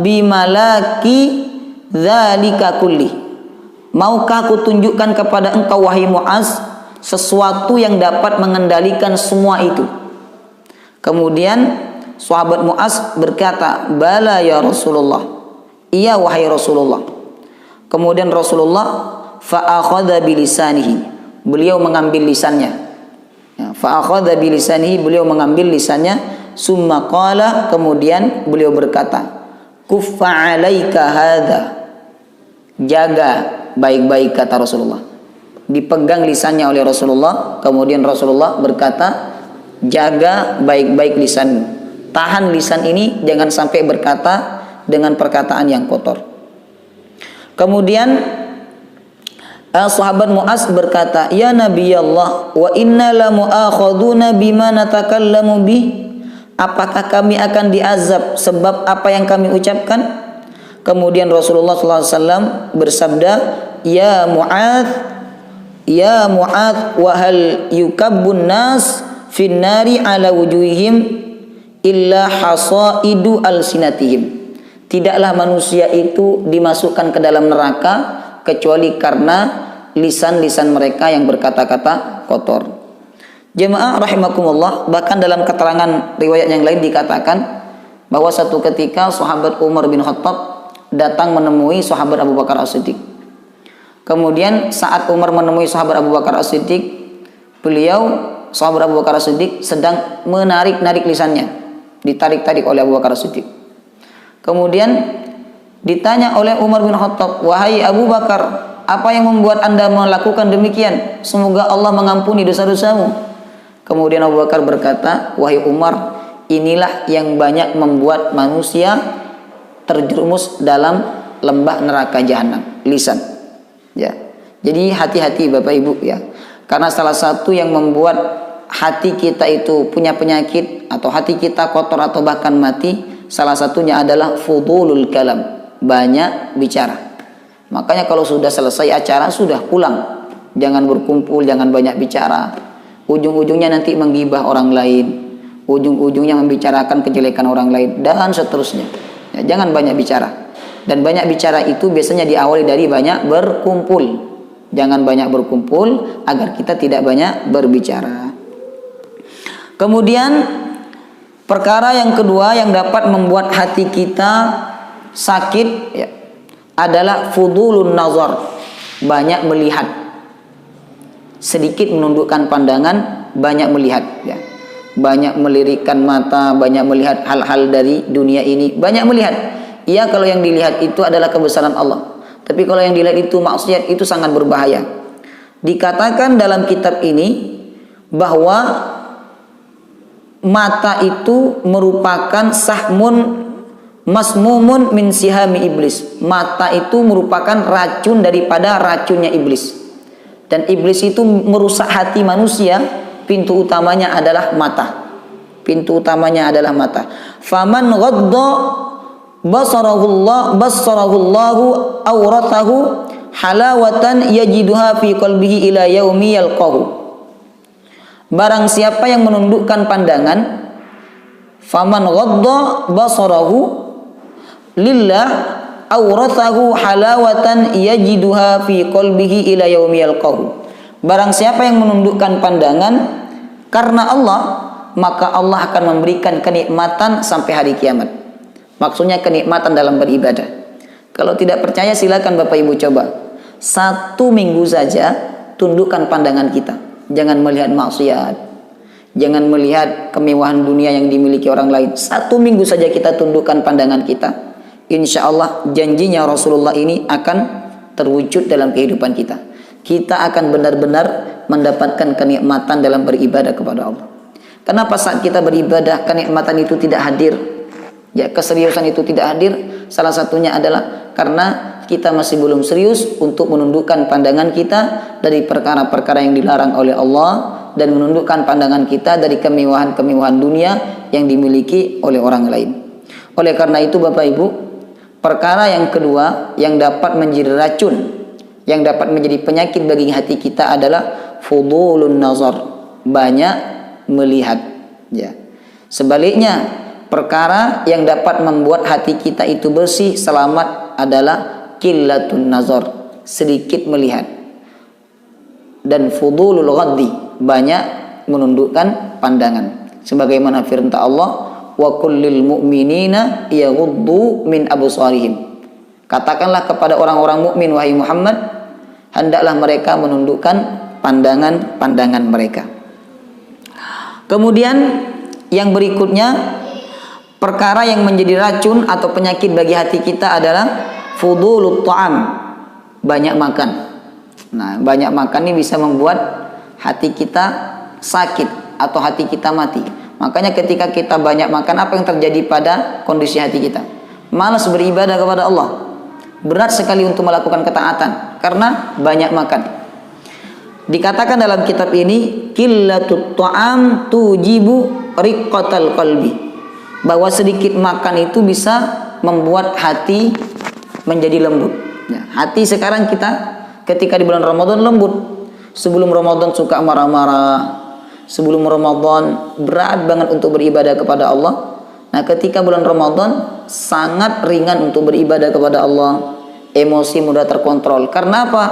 bimalaki dzalika kulli. Maukah aku tunjukkan kepada engkau wahai Mu'adz sesuatu yang dapat mengendalikan semua itu? Kemudian sahabat Mu'adz berkata, bala ya Rasulullah, iya wahai Rasulullah. Kemudian Rasulullah fa'akhadha bilisanihi, beliau mengambil lisannya. Fa'akhadha bilisanihi, beliau mengambil lisannya. Summa qala, kemudian beliau berkata, kuffa alaika hadha, jaga baik-baik, kata Rasulullah. Dipegang lisannya oleh Rasulullah. Kemudian Rasulullah berkata, jaga baik-baik lisanmu. Tahan lisan ini, jangan sampai berkata dengan perkataan yang kotor. Kemudian sahabat Mu'adz berkata, ya Nabi Allah, wa inna la mu'akhaduna bima natakallamu bih. Apakah kami akan diazab sebab apa yang kami ucapkan? Kemudian Rasulullah SAW bersabda, ya Mu'adz, wa hal yukabbun nas fin nari ala wujuhihim illa hasaidu alsinatihim. Tidaklah manusia itu dimasukkan ke dalam neraka kecuali karena lisan-lisan mereka yang berkata-kata kotor. Jemaah rahimakumullah, bahkan dalam keterangan riwayat yang lain dikatakan bahwa satu ketika sahabat Umar bin Khattab datang menemui sahabat Abu Bakar As-Siddiq. Kemudian saat Umar menemui sahabat Abu Bakar As-Siddiq, sahabat Abu Bakar As-Siddiq sedang menarik-narik lisannya, ditarik-tarik oleh Abu Bakar As-Siddiq. Kemudian ditanya oleh Umar bin Khattab, "Wahai Abu Bakar, apa yang membuat Anda melakukan demikian? Semoga Allah mengampuni dosa-dosamu." Kemudian Abu Bakar berkata, "Wahai Umar, inilah yang banyak membuat manusia terjerumus dalam lembah neraka jahanam, lisan." Ya. Jadi hati-hati Bapak Ibu ya. Karena salah satu yang membuat hati kita itu punya penyakit atau hati kita kotor atau bahkan mati, salah satunya adalah fudulul kalam, banyak bicara. Makanya kalau sudah selesai acara sudah pulang. Jangan berkumpul, jangan banyak bicara. Ujung-ujungnya nanti menggibah orang lain. Ujung-ujungnya membicarakan kejelekan orang lain dan seterusnya. Ya, jangan banyak bicara. Dan banyak bicara itu biasanya diawali dari banyak berkumpul. Jangan banyak berkumpul agar kita tidak banyak berbicara. Kemudian perkara yang kedua yang dapat membuat hati kita sakit ya, adalah fudulun nazar, banyak melihat. Sedikit menundukkan pandangan, banyak melihat ya. Banyak melirikkan mata, banyak melihat hal-hal dari dunia ini, banyak melihat. Iya, kalau yang dilihat itu adalah kebesaran Allah. Tapi kalau yang dilihat itu maksiat, itu sangat berbahaya. Dikatakan dalam kitab ini bahwa mata itu merupakan sahmun masmumun min sihami iblis. Mata itu merupakan racun daripada racunnya iblis. Dan iblis itu merusak hati manusia. Pintu utamanya adalah mata. Pintu utamanya adalah mata. Faman ghadda basarahullahu awratahu halawatan yajiduha fi qalbihi ila yaumi yalqahu. Barang siapa yang menundukkan pandangan, faman ghadda basarahu lillah awratahu halawatan yajiduha fi qalbihi ila yaumi yalqahu. Barang siapa yang menundukkan pandangan karena Allah, maka Allah akan memberikan kenikmatan sampai hari kiamat. Maksudnya kenikmatan dalam beribadah. Kalau tidak percaya silakan Bapak Ibu coba. 1 minggu saja tundukkan pandangan kita. Jangan melihat maksiat. Jangan melihat kemewahan dunia yang dimiliki orang lain. 1 minggu saja kita tundukkan pandangan kita. Insya Allah janjinya Rasulullah ini akan terwujud dalam kehidupan kita. Kita akan benar-benar mendapatkan kenikmatan dalam beribadah kepada Allah. Kenapa saat kita beribadah kenikmatan itu tidak hadir? Ya, keseriusan itu tidak hadir. Salah satunya adalah karena kita masih belum serius untuk menundukkan pandangan kita dari perkara-perkara yang dilarang oleh Allah dan menundukkan pandangan kita dari kemewahan-kemewahan dunia yang dimiliki oleh orang lain. Oleh karena itu Bapak Ibu, perkara yang kedua yang dapat menjadi racun, yang dapat menjadi penyakit bagi hati kita adalah fudulun nazar, banyak melihat. Ya. Sebaliknya, perkara yang dapat membuat hati kita itu bersih, selamat adalah qillatun nazar, sedikit melihat. Dan fudulul ghaddi, banyak menundukkan pandangan. Sebagaimana firman Allah, wa kullil mu'minina yaghuddu min absarihim. Katakanlah kepada orang-orang mukmin wahai Muhammad, hendaklah mereka menundukkan pandangan-pandangan mereka. Kemudian yang berikutnya, perkara yang menjadi racun atau penyakit bagi hati kita adalah fudulut ta'am, banyak makan. Nah, banyak makan ini bisa membuat hati kita sakit atau hati kita mati. Makanya ketika kita banyak makan, apa yang terjadi pada kondisi hati kita? Malas beribadah kepada Allah. Berat sekali untuk melakukan ketaatan karena banyak makan. Dikatakan dalam kitab ini, qillatut ta'am tujibu riqqatal qalbi, bahwa sedikit makan itu bisa membuat hati menjadi lembut. Ya, hati sekarang kita ketika di bulan Ramadan lembut. Sebelum Ramadan suka marah-marah. Sebelum Ramadan berat banget untuk beribadah kepada Allah. Nah, ketika bulan Ramadan sangat ringan untuk beribadah kepada Allah, emosi mudah terkontrol. Karena apa?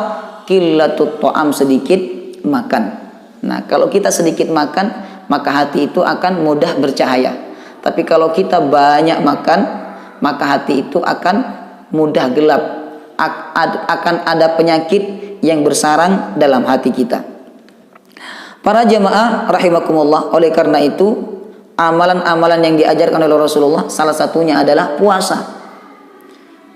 Qillatut ta'am, sedikit makan. Nah, kalau kita sedikit makan, maka hati itu akan mudah bercahaya. Tapi kalau kita banyak makan, maka hati itu akan mudah gelap. Akan ada penyakit yang bersarang dalam hati kita. Para jemaah rahimakumullah, oleh karena itu amalan-amalan yang diajarkan oleh Rasulullah salah satunya adalah puasa.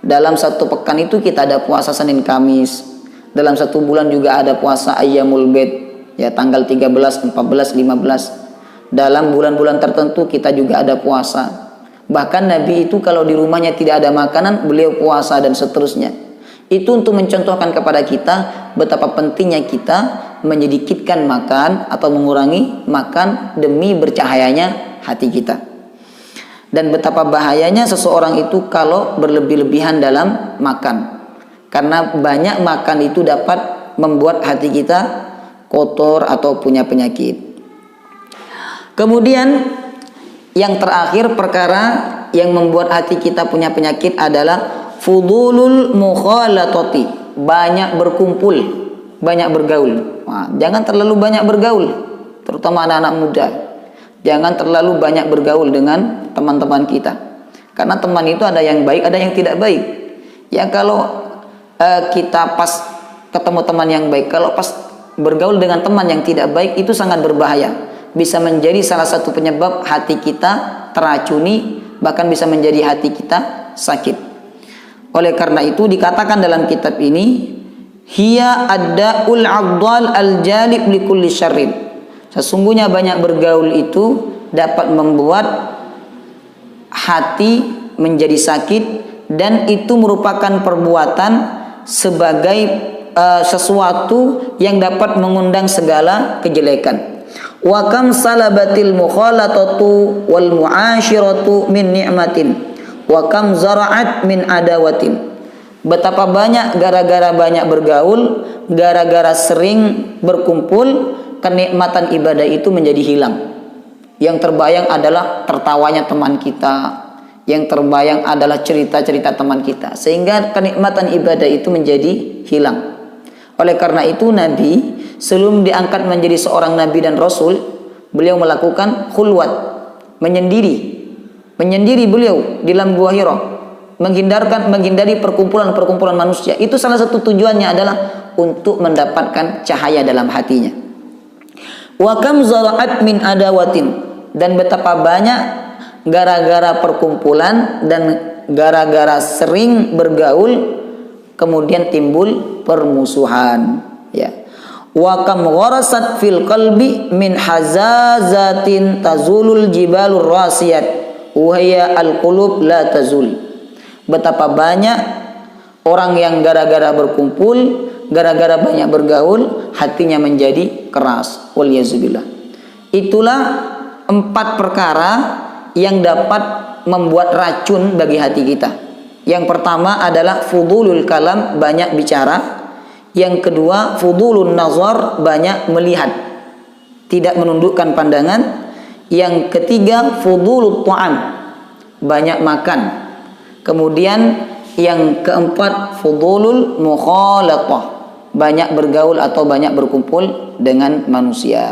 Dalam satu pekan itu kita ada puasa Senin Kamis. Dalam satu bulan juga ada puasa Ayyamul Bid, ya, tanggal 13, 14, 15. Dalam bulan-bulan tertentu kita juga ada puasa. Bahkan Nabi itu kalau di rumahnya tidak ada makanan, beliau puasa dan seterusnya. Itu untuk mencontohkan kepada kita betapa pentingnya kita menyedikitkan makan atau mengurangi makan demi bercahayanya hati kita. Dan betapa bahayanya seseorang itu kalau berlebih-lebihan dalam makan. Karena banyak makan itu dapat membuat hati kita kotor atau punya penyakit. Kemudian yang terakhir perkara yang membuat hati kita punya penyakit adalah fudulul mukhalatati, banyak berkumpul, banyak bergaul. Nah, jangan terlalu banyak bergaul, terutama anak-anak muda. Jangan terlalu banyak bergaul dengan teman-teman kita. Karena teman itu ada yang baik, ada yang tidak baik. Ya, kalau kita pas ketemu teman yang baik, kalau pas bergaul dengan teman yang tidak baik, itu sangat berbahaya. Bisa menjadi salah satu penyebab hati kita teracuni, bahkan bisa menjadi hati kita sakit. Oleh karena itu dikatakan dalam kitab ini, hiya ad-da'ul 'abdal al-jalib li kulli syarrin. Sesungguhnya banyak bergaul itu dapat membuat hati menjadi sakit, dan itu merupakan perbuatan sebagai sesuatu yang dapat mengundang segala kejelekan. Wa kam salabatil mukhalatatu wal mu'ashiratu min ni'matin wa kam zara'at min adawatin. Betapa banyak gara-gara banyak bergaul, gara-gara sering berkumpul, kenikmatan ibadah itu menjadi hilang. Yang terbayang adalah tertawanya teman kita, yang terbayang adalah cerita-cerita teman kita, sehingga kenikmatan ibadah itu menjadi hilang. Oleh karena itu Nabi sebelum diangkat menjadi seorang Nabi dan Rasul, beliau melakukan khulwat, menyendiri beliau di dalam Gua Hira, menghindari perkumpulan manusia. Itu salah satu tujuannya adalah untuk mendapatkan cahaya dalam hatinya. Wa kam zara'at min adawatin, dan betapa banyak gara-gara perkumpulan dan gara-gara sering bergaul kemudian timbul permusuhan, ya. Wa kam gharasat fil qalbi min hazazatin tazulul jibalur rasiyat wa hiya al-qulub la tazul. Betapa banyak orang yang gara-gara berkumpul, gara-gara banyak bergaul, hatinya menjadi keras. Waliyazzubillah. Itulah 4 perkara yang dapat membuat racun bagi hati kita. Yang pertama adalah fudulul kalam, banyak bicara. Yang kedua fudulun nazar, banyak melihat, tidak menundukkan pandangan. Yang ketiga fudulut ta'am, banyak makan. Kemudian yang keempat fudulul mukhalatah, banyak bergaul atau banyak berkumpul dengan manusia.